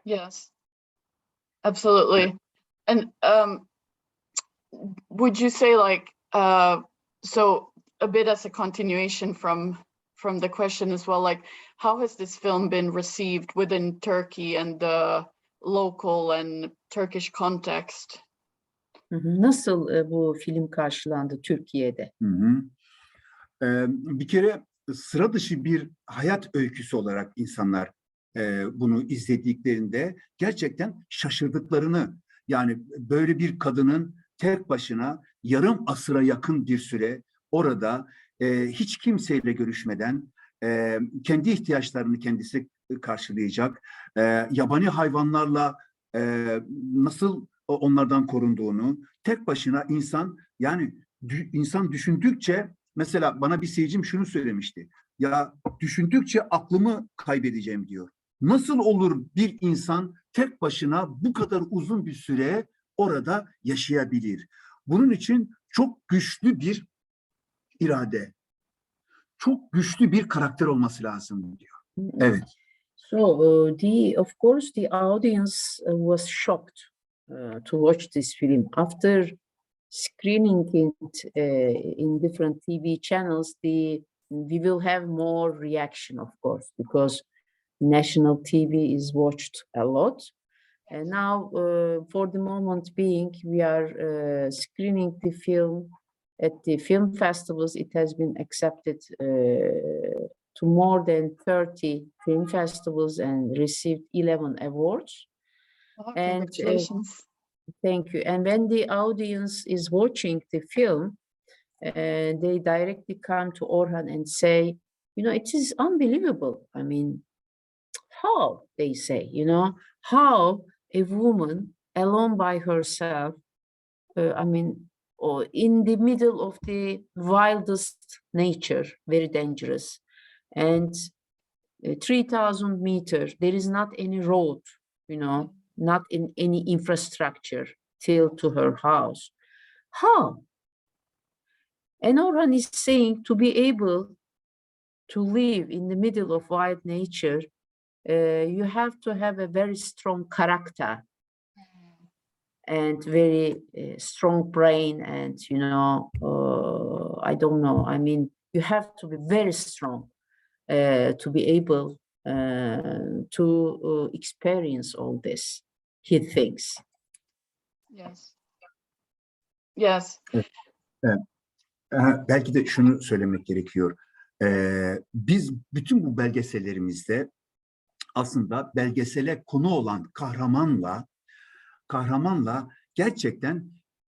Yes, absolutely. And would you say, like, so a bit as a continuation from the question as well, like, how has this film been received within Turkey and the local and Turkish context? Nasıl bu film karşılandı Türkiye'de? Bir kere sıra dışı bir hayat öyküsü olarak insanlar bunu izlediklerinde gerçekten şaşırdıklarını, yani böyle bir kadının tek başına yarım asıra yakın bir süre orada hiç kimseyle görüşmeden kendi ihtiyaçlarını kendisi karşılayacak, yabani hayvanlarla nasıl onlardan korunduğunu, tek başına insan düşündükçe, mesela bana bir seyircim şunu söylemişti, ya düşündükçe aklımı kaybedeceğim diyor. Nasıl olur bir insan tek başına bu kadar uzun bir süre orada yaşayabilir? Bunun için çok güçlü bir irade, çok güçlü bir karakter olması lazım diyor. Evet. So of course the audience was shocked to watch this film. After screening it in different TV channels, we will have more reaction, of course, because national TV is watched a lot. And now, for the moment being, we are screening the film at the film festivals. It has been accepted to more than 30 film festivals and received 11 awards. Oh, congratulations. Thank you. And when the audience is watching the film, they directly come to Orhan and say, You know, it is unbelievable. I mean, how, they say, you know, how a woman alone by herself, I mean, or in the middle of the wildest nature, very dangerous, and 3,000 meters, there is not any road, you know, not in any infrastructure till to her house. How? And Orhan is saying to be able to live in the middle of wild nature, you have to have a very strong character and very strong brain, and you know, I don't know. I mean, you have to be very strong to be able to experience all this. He thinks. Yes. Yes. Evet. Belki de şunu söylemek gerekiyor. Biz bütün bu belgesellerimizde aslında belgesele konu olan kahramanla gerçekten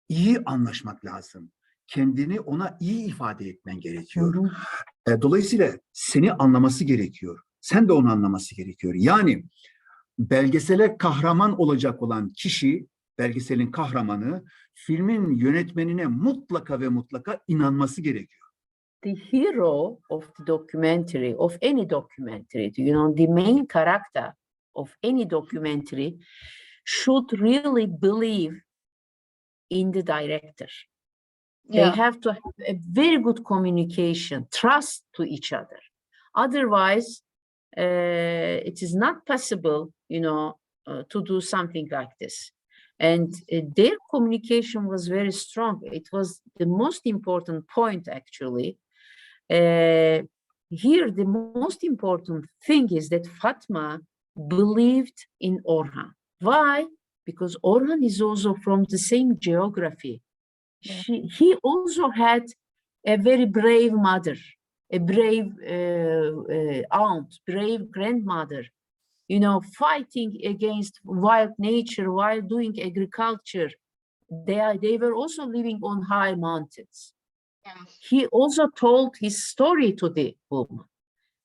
iyi anlaşmak lazım. Kendini ona iyi ifade etmen gerekiyor. Dolayısıyla seni anlaması gerekiyor. Sen de onu anlaması gerekiyor. Yani belgesele kahraman olacak olan kişi, belgeselin kahramanı, filmin yönetmenine mutlaka ve mutlaka inanması gerekiyor. The hero of the documentary, of any documentary, you know, the main character of any documentary should really believe in the director. They have to have a very good communication, trust to each other. Otherwise, it is not possible, you know, to do something like this. And their communication was very strong. It was the most important point, actually. Here, the most important thing is that Fatma believed in Orhan. Why? Because Orhan is also from the same geography. He also had a very brave mother, a brave aunt, brave grandmother, you know, fighting against wild nature while doing agriculture. They were also living on high mountains. He also told his story to the woman,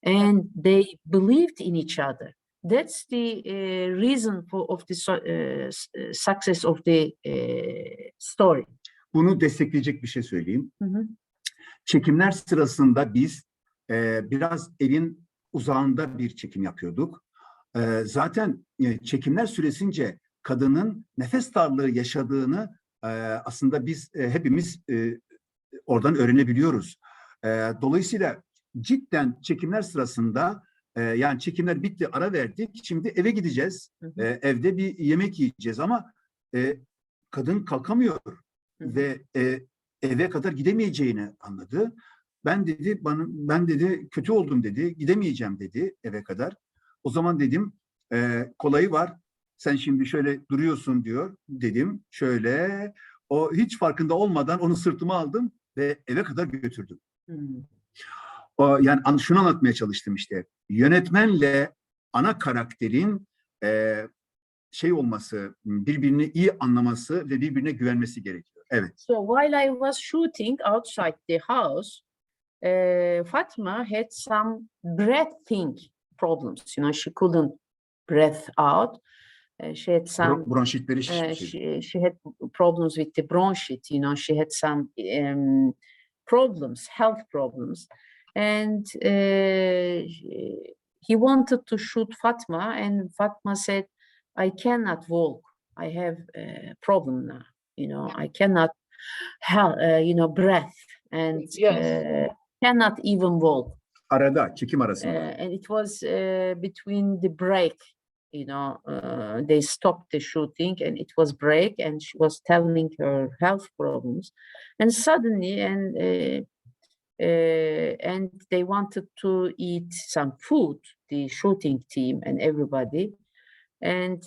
and they believed in each other. That's the reason of the success of the story. Bunu destekleyecek bir şey söyleyeyim. Çekimler sırasında biz biraz evin uzağında bir çekim yapıyorduk. Zaten çekimler süresince kadının nefes darlığı yaşadığını aslında biz hepimiz oradan öğrenebiliyoruz. Dolayısıyla cidden çekimler sırasında yani çekimler bitti, ara verdik. Şimdi eve gideceğiz. Evde bir yemek yiyeceğiz ama kadın kalkamıyor ve eve kadar gidemeyeceğini anladı. Ben dedi kötü oldum dedi, gidemeyeceğim dedi eve kadar. O zaman dedim kolayı var. Sen şimdi şöyle duruyorsun diyor dedim. Şöyle o hiç farkında olmadan onu sırtıma aldım ve eve kadar götürdüm. Yani şunu anlatmaya çalıştım işte. Yönetmenle ana karakterin şey olması, birbirini iyi anlaması ve birbirine güvenmesi gerekiyor. Evet. So while I was shooting outside the house, Fatma had some breathing problems. You know, she couldn't breathe out. She had some bronşitleri she had problems with the bronchit. You know, she had some problems, health problems, and he wanted to shoot Fatma, and Fatma said, "I cannot walk. I have a problem now. You know, I cannot, breath, and cannot even walk." Çekim arasında. And it was between the break. You know, they stopped the shooting and it was break, and she was telling her health problems, and suddenly, and they wanted to eat some food, the shooting team and everybody, and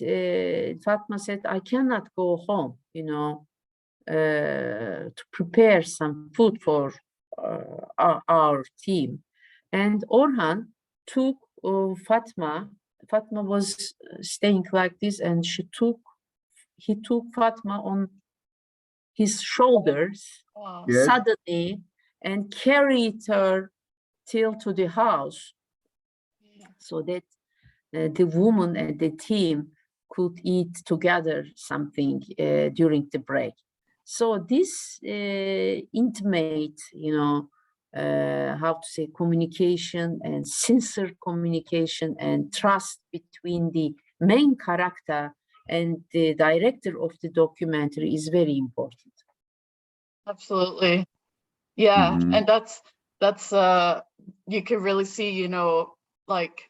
Fatma said, "I cannot go home, you know, to prepare some food for our team." And Orhan took Fatma. Fatma was staying like this, and he took Fatma on his shoulders suddenly and carried her till to the house so that the woman and the team could eat together something during the break. So this intimate, how to say, communication and sincere communication and trust between the main character and the director of the documentary is very important. Absolutely. Yeah. Mhm. And that's you can really see, like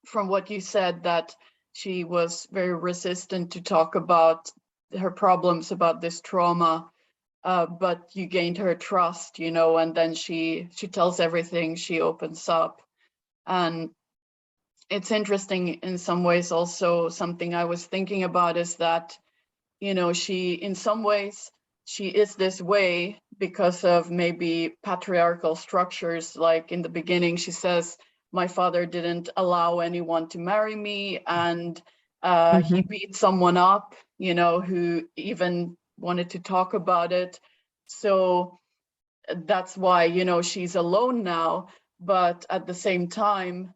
from what you said, that she was very resistant to talk about her problems, about this trauma, but you gained her trust, and then she tells everything, she opens up. And it's interesting in some ways. Also, something I was thinking about is that, she, in some ways, she is this way because of maybe patriarchal structures. Like in the beginning, she says, my father didn't allow anyone to marry me, and he beat someone up, who even wanted to talk about it. So that's why, she's alone now. But at the same time,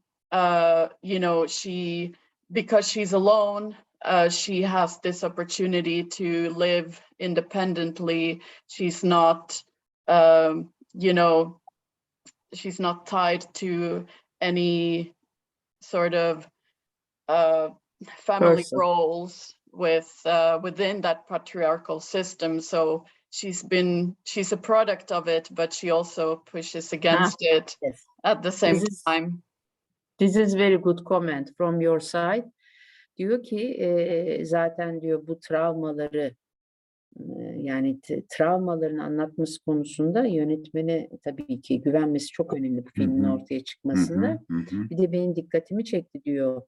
because she's alone, she has this opportunity to live independently. She's not, she's not tied to any sort of family roles within that patriarchal system. So she's a product of it, but she also pushes against it at the same time. This is very good comment from your side. Diyor ki zaten diyor bu travmaları yani travmalarını anlatması konusunda yönetmene tabii ki güvenmesi çok önemli bu filmin ortaya çıkmasında. Bir de benim dikkatimi çekti diyor.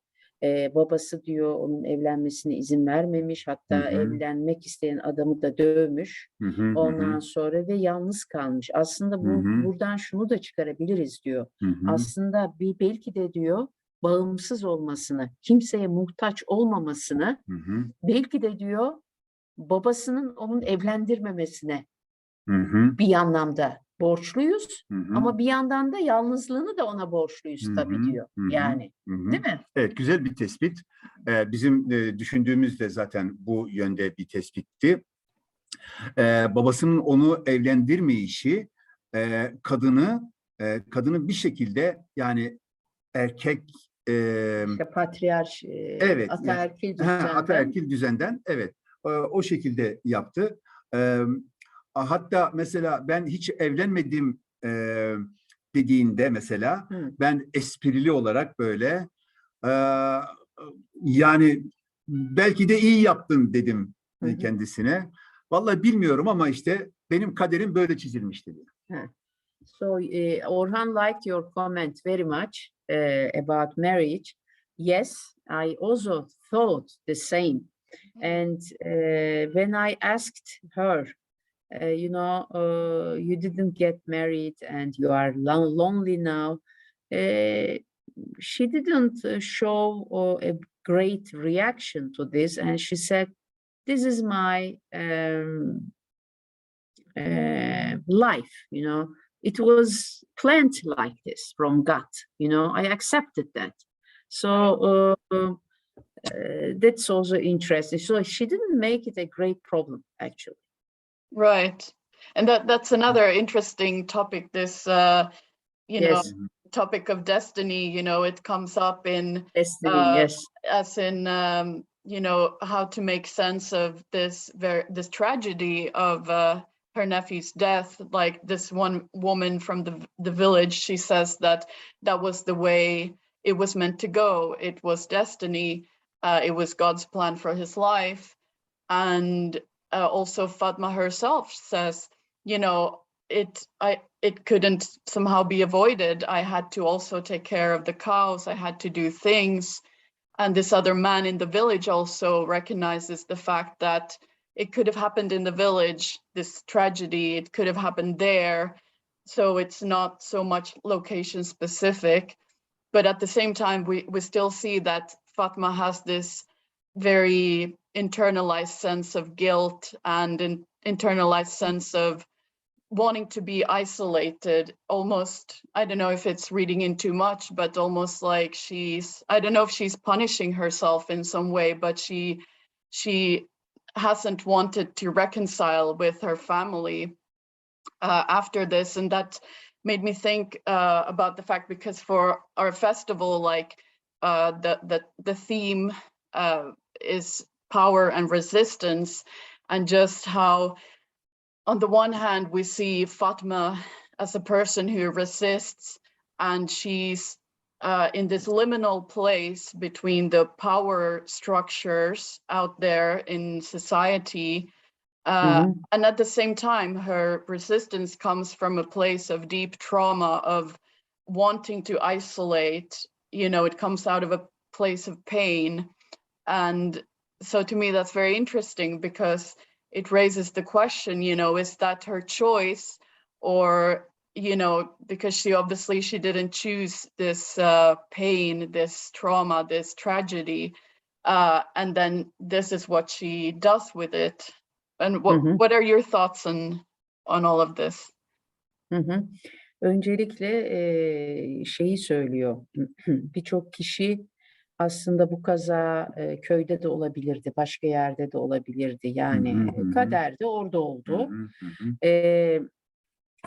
Babası diyor onun evlenmesine izin vermemiş, hatta evlenmek isteyen adamı da dövmüş. Ondan sonra ve yalnız kalmış. Aslında buradan şunu da çıkarabiliriz diyor. Aslında belki de diyor bağımsız olmasını, kimseye muhtaç olmamasını, belki de diyor babasının onun evlendirmemesine bir anlamda borçluyuz. Ama bir yandan da yalnızlığını da ona borçluyuz tabii diyor. Yani değil mi? Evet, güzel bir tespit. Bizim düşündüğümüz de zaten bu yönde bir tespitti. Babasının onu evlendirmeyişi kadını bir şekilde, yani erkek patriarş, evet, ataerkil düzenden evet o şekilde yaptı. Hatta mesela ben hiç evlenmedim dediğinde mesela ben esprili olarak böyle yani belki de iyi yaptın dedim kendisine. Vallahi bilmiyorum ama işte benim kaderim böyle çizilmiş dedi. So Orhan liked your comment very much about marriage. Yes, I also thought the same. And when I asked her, you didn't get married and you are lonely now, she didn't show a great reaction to this. And she said, this is my life, It was planned like this from God, I accepted that. So that's also interesting. So she didn't make it a great problem, actually. Right. And that's another interesting topic, this, topic of destiny, it comes up in, destiny, as in, how to make sense of this tragedy of her nephew's death. Like this one woman from the village, she says that was the way it was meant to go. It was destiny. It was God's plan for his life. And also Fatma herself says, it couldn't somehow be avoided. I had to also take care of the cows. I had to do things. And this other man in the village also recognizes the fact that it could have happened in the village, this tragedy, it could have happened there. So it's not so much location specific, but at the same time, we still see that Fatma has this very internalized sense of guilt and an internalized sense of wanting to be isolated, almost, I don't know if it's reading in too much, but almost like I don't know if she's punishing herself in some way, but she hasn't wanted to reconcile with her family after this. And that made me think about the fact, because for our festival, like the theme is power and resistance, and just how on the one hand we see Fatma as a person who resists, and she's in this liminal place between the power structures out there in society, and at the same time her resistance comes from a place of deep trauma, of wanting to isolate. You know, it comes out of a place of pain. And so to me that's very interesting, because it raises the question, you know, is that her choice? Or, you know, because she didn't choose this pain, this trauma, this tragedy, and then this is what she does with it. And what are your thoughts on all of this? Öncelikle şeyi söylüyor. Birçok kişi aslında bu kaza köyde de olabilirdi, başka yerde de olabilirdi. Yani kader de orada oldu.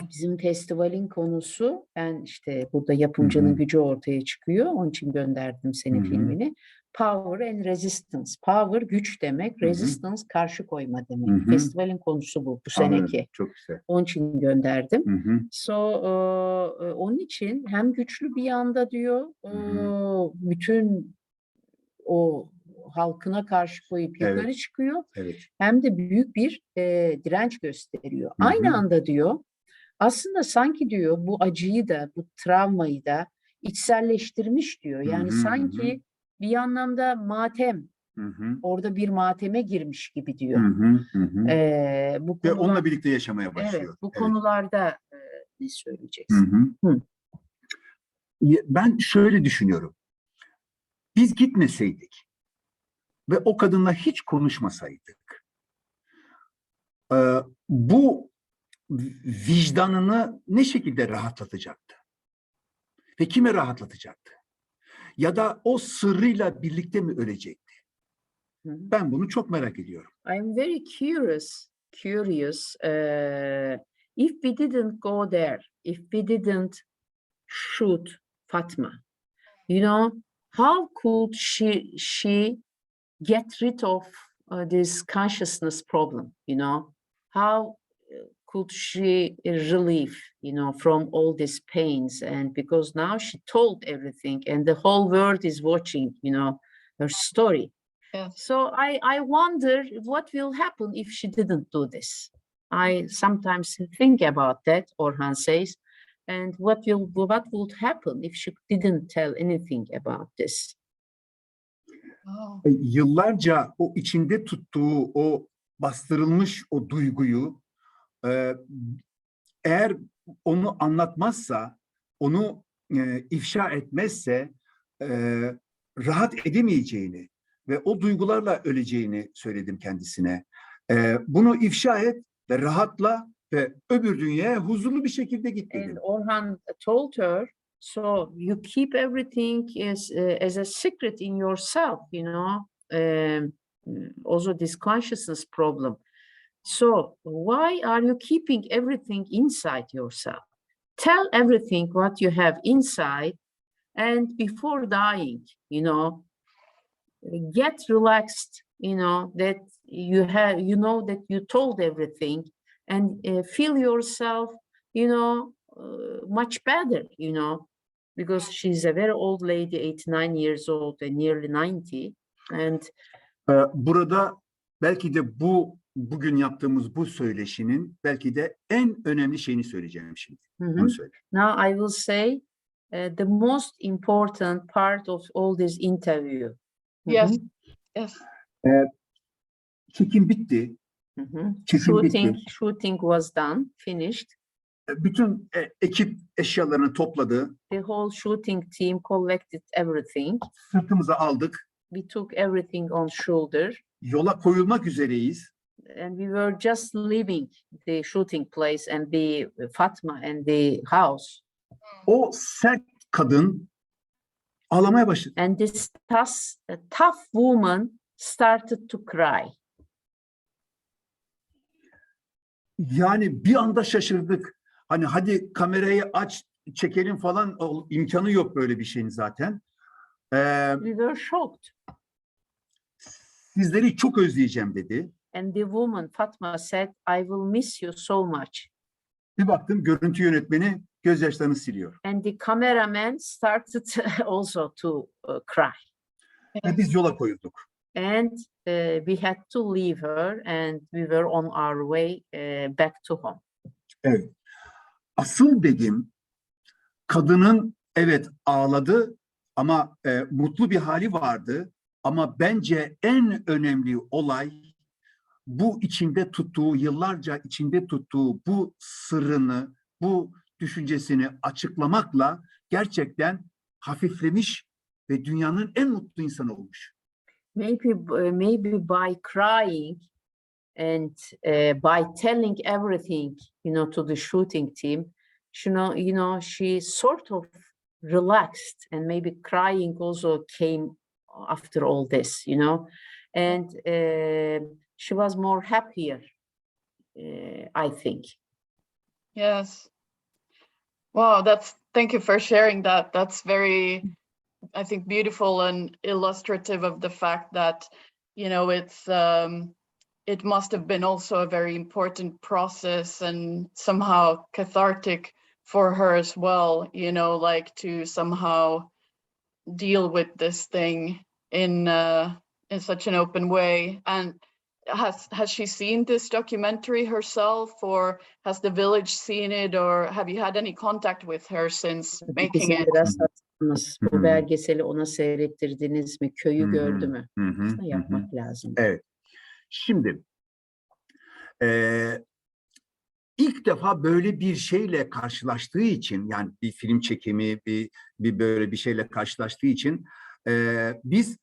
Bizim festivalin konusu, ben işte burada yapımcının gücü ortaya çıkıyor. Onun için gönderdim senin filmini. Power and resistance. Power güç demek, resistance karşı koyma demek. Festivalin konusu bu seneki. Çok güzel. Onun için gönderdim. Onun için hem güçlü bir yanda diyor, bütün o halkına karşı koyup yukarı çıkıyor. Hem de büyük bir direnç gösteriyor. Aynı anda diyor, aslında sanki diyor bu acıyı da, bu travmayı da içselleştirmiş diyor. Yani sanki bir anlamda matem, orada bir mateme girmiş gibi diyor. Bu ve onunla birlikte yaşamaya başlıyor. Evet, bu konularda ne söyleyeceksin? Ben şöyle düşünüyorum. Biz gitmeseydik ve o kadınla hiç konuşmasaydık, bu vicdanını ne şekilde rahatlatacaktı? Ve kime rahatlatacaktı? Ya da o sırrıyla birlikte mi ölecekti? Ben bunu çok merak ediyorum. I'm very curious. If we didn't go there, if we didn't shoot Fatma, you know, how could she get rid of this consciousness problem? You know, how could she relieve, you know, from all these pains? And because now she told everything, and the whole world is watching, you know, her story. Yes. So I wonder what will happen if she didn't do this. I sometimes think about that, Orhan says, and what would happen if she didn't tell anything about this? Yıllarca o içinde tuttuğu o bastırılmış o duyguyu eğer onu anlatmazsa, onu ifşa etmezse rahat edemeyeceğini ve o duygularla öleceğini söyledim kendisine. Bunu ifşa et ve rahatla ve öbür dünyaya huzurlu bir şekilde git dedim. And Orhan told her, so you keep everything as a secret in yourself, you know, also this consciousness problem. So why are you keeping everything inside yourself? Tell everything what you have inside, and before dying, you know, get relaxed, you know, that you have, you know, that you told everything, and feel yourself, you know, much better, you know, because she's a very old lady, 89 years old and nearly 90. And burada belki de bugün yaptığımız bu söyleşinin belki de en önemli şeyini söyleyeceğim şimdi. Onu söyle. Now I will say the most important part of all this interview. Yes. Yes. Çekim bitti. Shooting was done, finished. Bütün ekip eşyalarını topladı. The whole shooting team collected everything. Sırtımıza aldık. We took everything on shoulder. Yola koyulmak üzereyiz. and we were just leaving the shooting place and the Fatma and the house. O sert kadın ağlamaya başladı. And this tough woman started to cry. Yani bir anda şaşırdık. Hani hadi kamerayı aç, çekelim falan, imkanı yok böyle bir şeyin zaten. We were shocked. Sizleri çok özleyeceğim dedi. And the woman, Fatma, said, I will miss you so much. Bir baktım görüntü yönetmeni gözyaşlarını siliyor. And the cameraman started also to cry. Ve biz yola koyulduk. And we had to leave her and we were on our way back to home. Evet. Asıl dediğim, kadının evet ağladı ama mutlu bir hali vardı. Ama bence en önemli olay bu içinde tuttuğu, yıllarca içinde tuttuğu bu sırrını, bu düşüncesini açıklamakla gerçekten hafiflemiş ve dünyanın en mutlu insanı olmuş. Maybe by crying and by telling everything, to the shooting team, she sort of relaxed, and maybe crying also came after all this, and she was more happier, I think. Yes. Wow, thank you for sharing that. That's very, I think, beautiful and illustrative of the fact that, it must have been also a very important process and somehow cathartic for her as well, like to somehow deal with this thing in such an open way. And has she seen this documentary herself, or has the village seen it, or have you had any contact with her since making it? Biraz bu belgeseli ona seyrettirdiniz mi? Köyü gördü mü? Yapmak lazım. Evet. Şimdi ilk defa böyle bir şeyle karşılaştığı için, yani bir film çekimi, bir böyle bir şeyle karşılaştığı için biz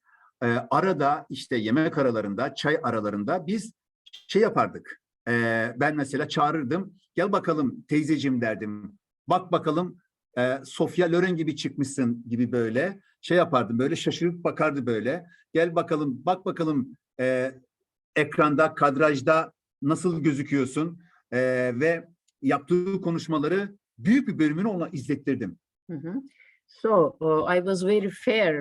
arada işte yemek aralarında, çay aralarında biz şey yapardık. Ben mesela çağırırdım. Gel bakalım teyzeciğim derdim. Bak bakalım Sofia Loren gibi çıkmışsın gibi böyle şey yapardım. Böyle şaşırıp bakardı böyle. Gel bakalım, bak bakalım ekranda, kadrajda nasıl gözüküyorsun? Ve yaptığı konuşmaları büyük bir bölümünü ona izlettirdim. So I was very fair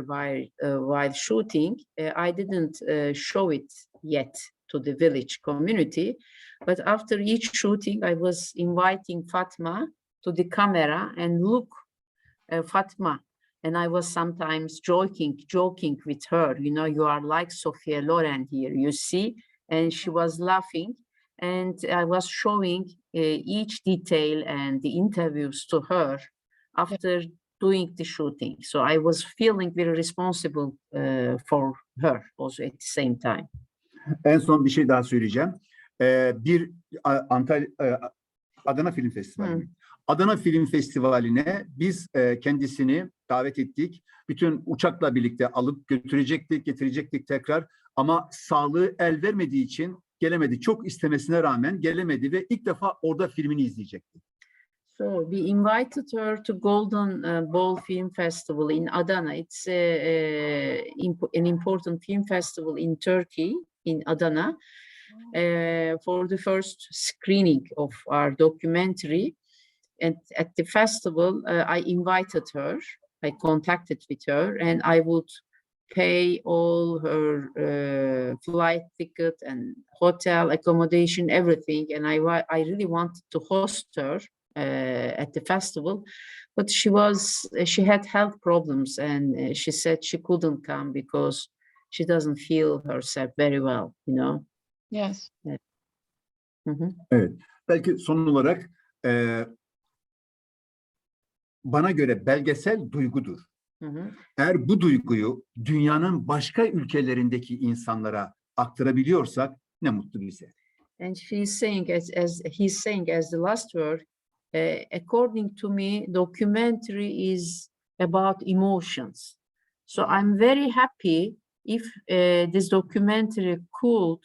while shooting. I didn't show it yet to the village community, but after each shooting, I was inviting Fatma to the camera and look, Fatma, and I was sometimes joking with her. You are like Sofia Loren here, you see, and she was laughing. And I was showing each detail and the interviews to her after doing the shooting. So I was feeling very responsible for her also at the same time. En son bir şey daha söyleyeceğim. Bir Adana Film Festivali. Adana Film Festivali'ne biz kendisini davet ettik. Bütün uçakla birlikte alıp götürecektik, getirecektik tekrar. Ama sağlığı el vermediği için gelemedi. Çok istemesine rağmen gelemedi ve ilk defa orada filmini izleyecekti. So we invited her to Golden Ball Film Festival in Adana. It's an important film festival in Turkey, in Adana, for the first screening of our documentary. And at the festival, I invited her. I contacted with her, and I would pay all her flight ticket and hotel accommodation, everything. And I really wanted to host her at the festival, but she had health problems, and she said she couldn't come because she doesn't feel herself very well, Yes. Yeah. Evet. Belki son olarak bana göre belgesel duygudur. Eğer bu duyguyu dünyanın başka ülkelerindeki insanlara aktarabiliyorsak ne mutlu bize. And she's saying, as he's saying, as the last word, according to me, documentary is about emotions. So I'm very happy if this documentary could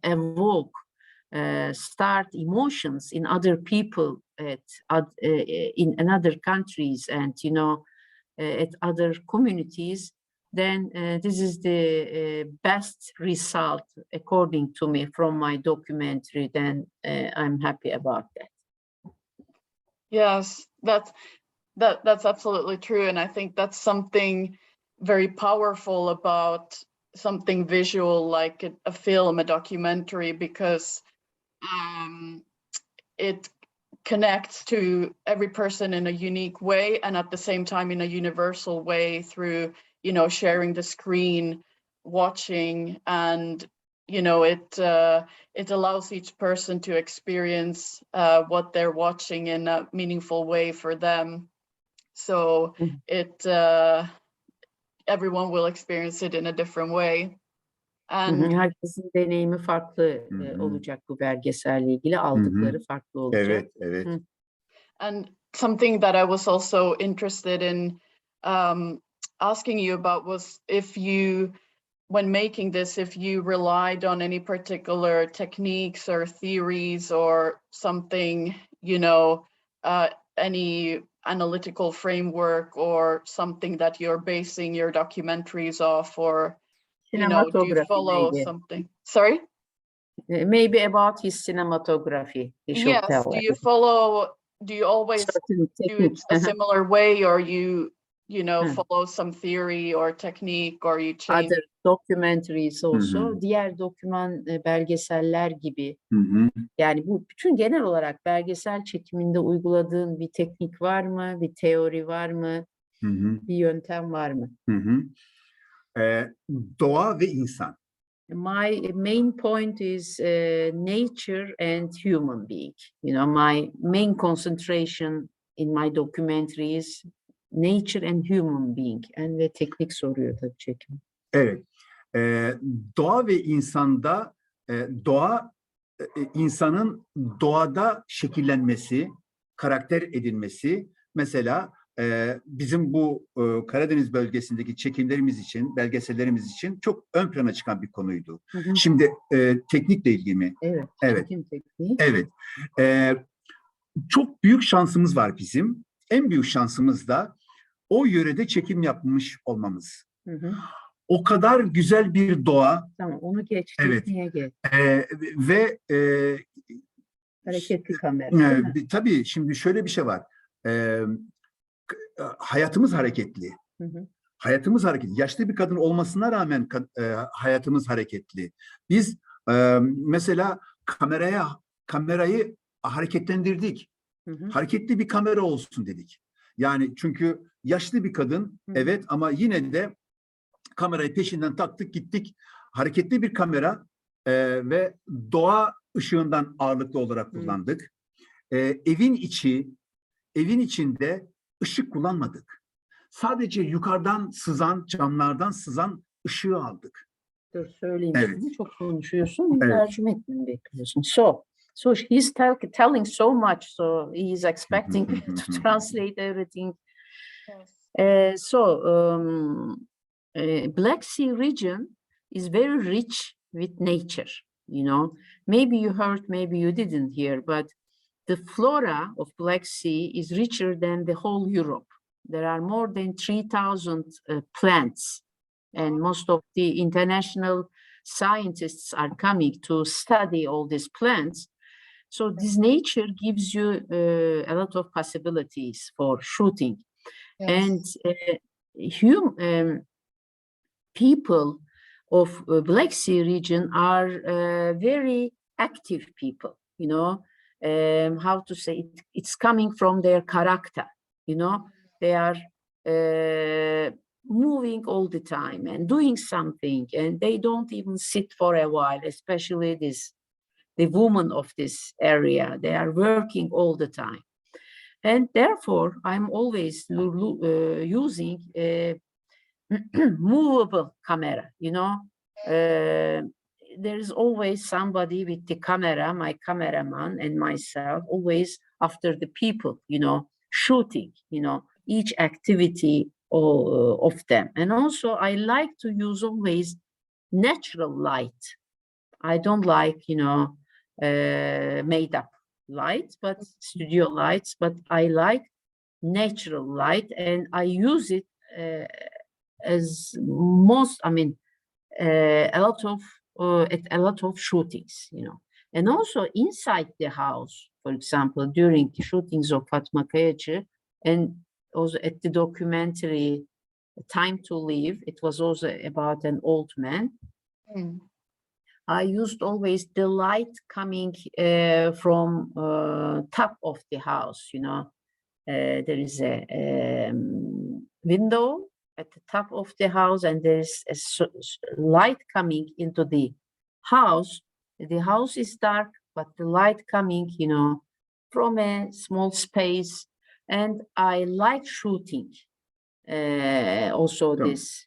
evoke, start emotions in other people in another countries and, you know, at other communities, then this is the best result, according to me, from my documentary. Then I'm happy about that. Yes, that's absolutely true. And I think that's something very powerful about something visual like a film, a documentary, because it connects to every person in a unique way, and at the same time in a universal way through, you know, sharing the screen, watching, and, you know, it allows each person to experience what they're watching in a meaningful way for them. So everyone will experience it in a different way. And herkesin deneyimi farklı olacak bu belgeselle ilgili, aldıkları farklı olacak. Evet, evet. And something that I was also interested in asking you about was if you, when making this, if you relied on any particular techniques or theories or something, you know, any analytical framework or something that you're basing your documentaries off, or, you know, do you follow maybe. something? Sorry? Maybe about his cinematography, he should Yes, tell. do you always certain do it techniques. a similar way, or you know, follow some theory or technique, or you change? Other documentaries also, diğer doküman belgeseller gibi. Yani bu bütün genel olarak belgesel çekiminde uyguladığın bir teknik var mı? Bir teori var mı? Bir yöntem var mı? Doğa ve insan. My main point is nature and human being. You know, my main concentration in my documentary is nature and human being. And ve teknik soruyor tabii çekim. Evet. Doğa ve insanda doğa insanın doğada şekillenmesi, karakter edinmesi. Mesela bizim bu Karadeniz bölgesindeki çekimlerimiz için, belgesellerimiz için çok ön plana çıkan bir konuydu. Şimdi teknikle ilgili mi? Evet. Evet. Tekniği. Evet. Çok büyük şansımız var bizim. En büyük şansımız da o yörede çekim yapmış olmamız. O kadar güzel bir doğa. Tamam, onu geç. Evet. Tekniğe geç. Ve hareketli kamera. Tabii şimdi şöyle bir şey var. Hayatımız hareketli. Hayatımız hareketli. Yaşlı bir kadın olmasına rağmen hayatımız hareketli. Biz mesela kamerayı hareketlendirdik. Hareketli bir kamera olsun dedik. Yani çünkü yaşlı bir kadın, evet, ama yine de kamerayı peşinden taktık gittik. Hareketli bir kamera ve doğa ışığından ağırlıklı olarak kullandık. Evin içinde ışık kullanmadık. Sadece yukarıdan sızan, camlardan sızan ışığı aldık. Dur söyleyeyim. Evet. Şimdi çok konuşuyorsun. Evet. Tercüme etmeni bekliyorsun. So he's telling so much, so he's expecting to translate everything. Yes. Black Sea region is very rich with nature, you know. Maybe you heard, maybe you didn't hear, but the flora of Black Sea is richer than the whole Europe. There are more than 3,000 plants, and most of the international scientists are coming to study all these plants. So this nature gives you a lot of possibilities for shooting. Yes. And people of Black Sea region are very active people, you know. How to say it? It's coming from their character, you know. They are moving all the time and doing something, and they don't even sit for a while, especially the women of this area. They are working all the time. And therefore, I'm always using a movable camera, you know. There is always somebody with the camera, my cameraman and myself, always after the people, you know, shooting, you know, each activity of them. And also I like to use always natural light. I don't like, made up light, but studio lights, but I like natural light, and I use it as most, a lot of shootings, and also inside the house, for example, during shootings of Fatma Kayaci, and also at the documentary Time to Live, it was also about an old man. I used always the light coming from top of the house, there is a window at the top of the house, and there is a light coming into the house. The house is dark, but the light coming, from a small space. And I like shooting also this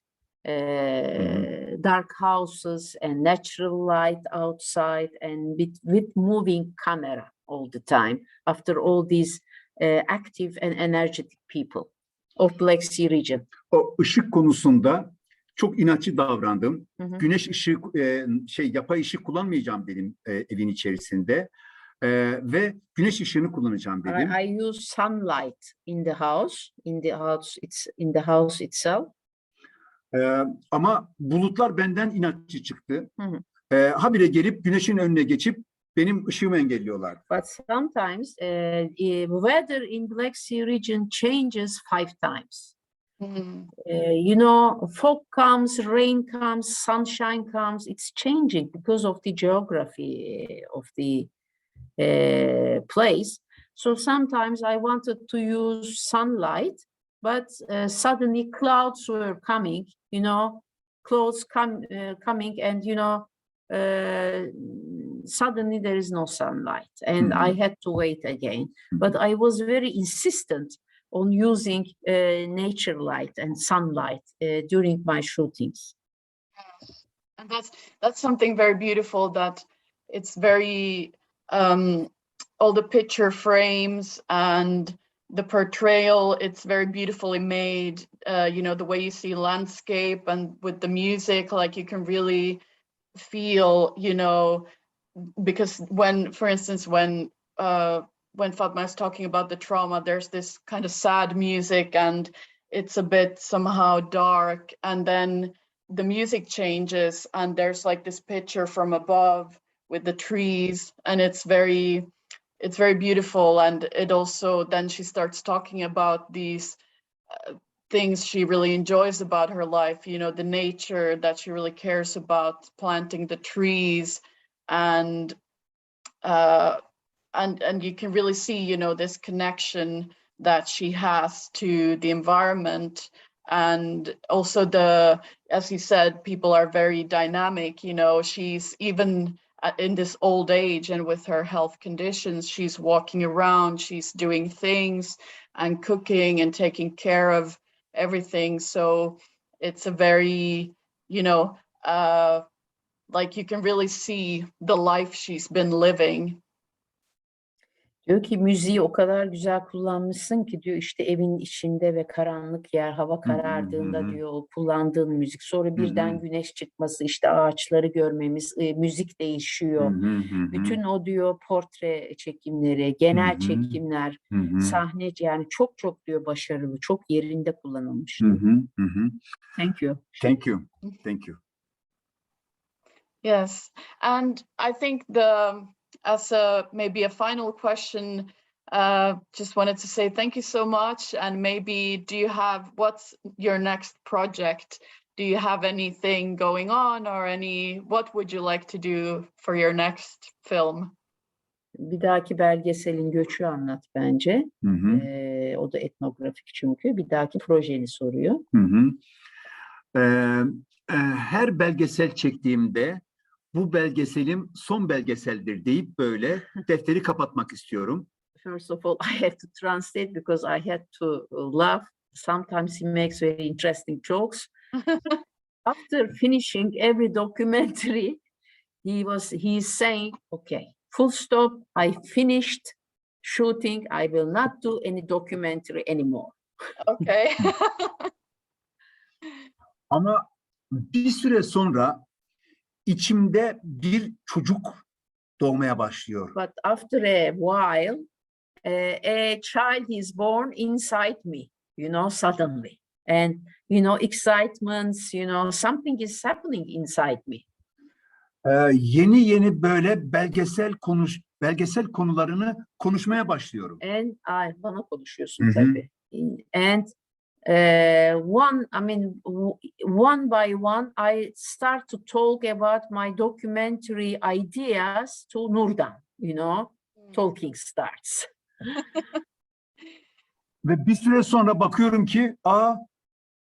dark houses and natural light outside, and with moving camera all the time after all these active and energetic people of Black Sea region. O ışık konusunda çok inatçı davrandım. Güneş ışığı, yapay ışık kullanmayacağım dedim evin içerisinde. Ve güneş ışığını kullanacağım dedim. I use sunlight in the house itself. Ama bulutlar benden inatçı çıktı. Habire gelip güneşin önüne geçip benim ışığımı engelliyorlar. But sometimes weather in Black Sea region changes 5 times. Fog comes, rain comes, sunshine comes. It's changing because of the geography of the place. So sometimes I wanted to use sunlight, but suddenly clouds were coming, clouds coming, and suddenly there is no sunlight, and I had to wait again. But I was very insistent on using nature light and sunlight during my shootings. And that's something very beautiful, that it's very all the picture frames and the portrayal, it's very beautifully made. The way you see landscape and with the music, like you can really feel, because for instance, when Fatma is talking about the trauma, there's this kind of sad music and it's a bit somehow dark, and then the music changes and there's like this picture from above with the trees, and it's very beautiful. And it also, then she starts talking about these things she really enjoys about her life, the nature that she really cares about, planting the trees, and you can really see, this connection that she has to the environment. And also as you said, people are very dynamic, she's even in this old age and with her health conditions, she's walking around, she's doing things and cooking and taking care of everything. So it's a very, like you can really see the life she's been living. Diyor ki müziği o kadar güzel kullanmışsın ki diyor, işte evin içinde ve karanlık yer, hava karardığında diyor o kullandığın müzik, sonra birden güneş çıkması, işte ağaçları görmemiz, müzik değişiyor. Bütün o diyor portre çekimleri, genel çekimler, sahne, yani çok diyor başarılı, çok yerinde kullanılmış. Thank you. Thank you. Thank you. Yes, and I think as maybe a final question, just wanted to say thank you so much. And maybe what's your next project? Do you have anything going on, or what would you like to do for your next film? Bir dahaki belgeselin göçü anlat bence. O da etnografik çünkü. Bir dahaki projeni soruyor. Her belgesel çektiğimde bu belgeselim son belgeseldir deyip böyle defteri kapatmak istiyorum. First of all, I have to translate because I had to laugh. Sometimes he makes very interesting jokes. After finishing every documentary, he's saying, okay, full stop, I finished shooting. I will not do any documentary anymore. Okay. Ama bir süre sonra içimde bir çocuk doğmaya başlıyor. But after a while, a child is born inside me, you know, suddenly. And, you know, excitements, you know, something is happening inside me. Yeni böyle belgesel konularını konuşmaya başlıyorum. And bana konuşuyorsun tabii. And one by one, I start to talk about my documentary ideas to Nurdan, you know, talking starts. Ve bir süre sonra bakıyorum ki,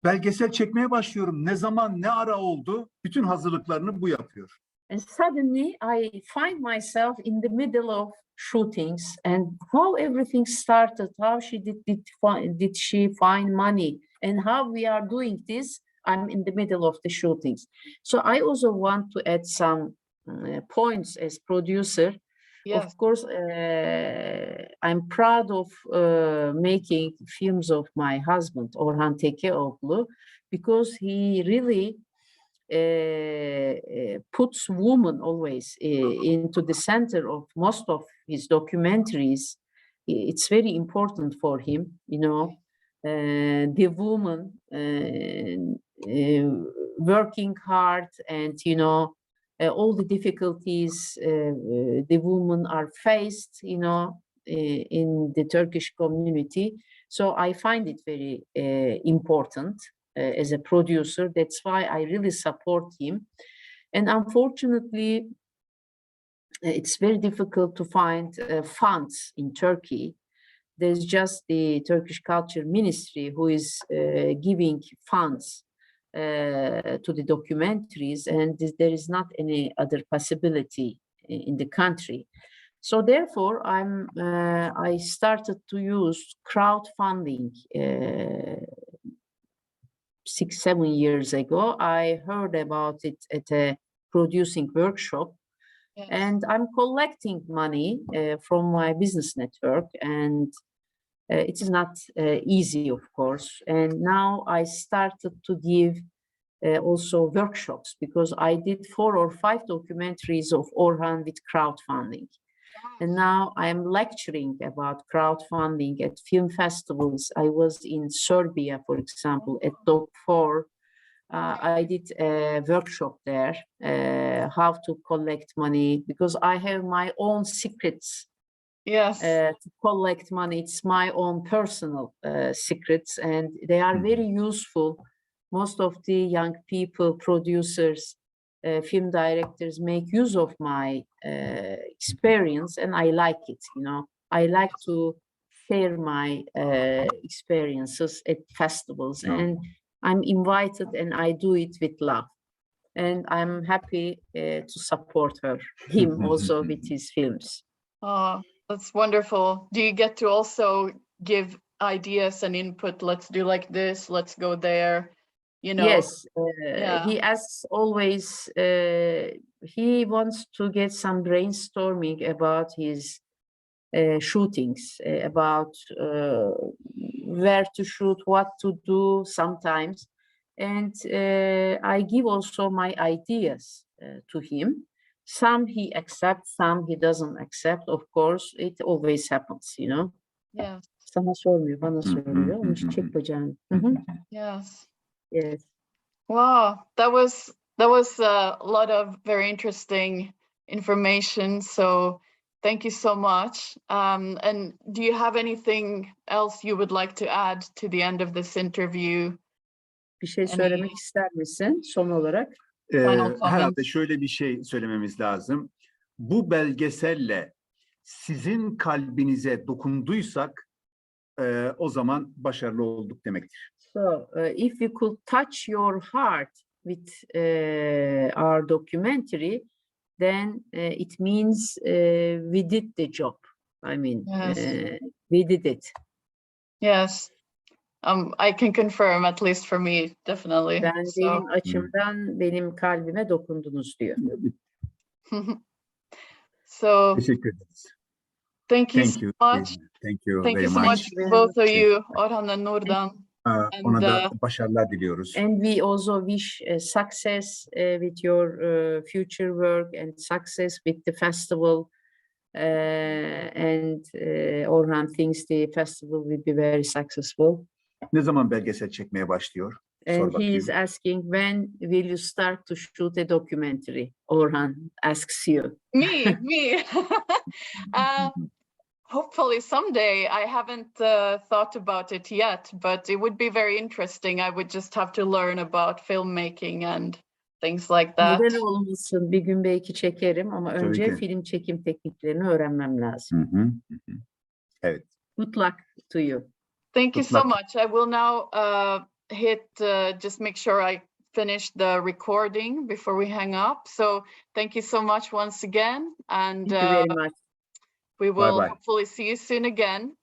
belgesel çekmeye başlıyorum. Ne zaman, ne ara oldu? Bütün hazırlıklarını bu yapıyor. And suddenly I find myself in the middle of shootings and how everything started, how did she find money and how we are doing this. I'm in the middle of the shootings. So I also want to add some points as producer. Yes. Of course, I'm proud of making films of my husband, Orhan Tekeoglu, because he really puts women always into the center of most of his documentaries. It's very important for him, you know, the woman working hard and, you know, all the difficulties the women are faced, you know, in the Turkish community. So I find it very important as a producer. That's why I really support him. And unfortunately, it's very difficult to find funds in Turkey. There's just the Turkish Culture Ministry who is giving funds to the documentaries, and there is not any other possibility in the country. So therefore, I started to use crowdfunding 6-7 years ago. I heard about it at a producing workshop. Yes. And I'm collecting money from my business network, and it is not easy, of course. And now I started to give also workshops, because I did 4 or 5 documentaries of Orhan with crowdfunding. And now I'm lecturing about crowdfunding at film festivals. I was in Serbia, for example, at Doc4. I did a workshop there, how to collect money, because I have my own secrets. Yes. To collect money. It's my own personal secrets, and they are very useful. Most of the young people, producers, film directors make use of my experience, and I like it, you know. I like to share my experiences at festivals, and I'm invited, and I do it with love. And I'm happy to support him also with his films. Oh, that's wonderful. Do you get to also give ideas and input? Let's do like this, let's go there, you know? Yes, he asks always, he wants to get some brainstorming about his shootings, about where to shoot, what to do sometimes. And I give also my ideas to him. Some he accepts, some he doesn't accept. Of course, it always happens, you know? Yeah. Sana sormuyor, bana soruyor. Onu çek bacağını. Yes. Yes. Wow, that was a lot of very interesting information. So thank you so much. And do you have anything else you would like to add to the end of this interview? Bir şey söylemek ister misin son olarak? Herhalde şöyle bir şey söylememiz lazım. Bu belgeselle sizin kalbinize dokunduysak o zaman başarılı olduk demektir. So, if we could touch your heart with our documentary, then it means we did the job. I mean, yes. We did it. Yes. I can confirm, at least for me, definitely. Benim açımdan benim kalbime dokundunuz diyor. So, teşekkür ederiz. Thank you so much. Thank you very so much, both of you, Orhan and Nurdan. Ona And da başarılar diliyoruz. And we also wish success with your future work and success with the festival. And Orhan thinks the festival will be very successful. Ne zaman belgesel çekmeye başlıyor? Sor And he bakayım. is asking, when will you start to shoot a documentary? Orhan asks you. me. Hopefully someday. I haven't thought about it yet, but it would be very interesting. I would just have to learn about filmmaking and things like that. Neden olmasın? Bir gün belki çekerim ama Tabii önce ki. film çekim tekniklerini öğrenmem lazım. Hı hı, hı hı. Evet. Good luck to you. Thank you Good so luck. much. I will now hit just make sure I finish the recording before we hang up. So thank you so much once again, and Thank you very much. we will Bye-bye. hopefully see you soon again.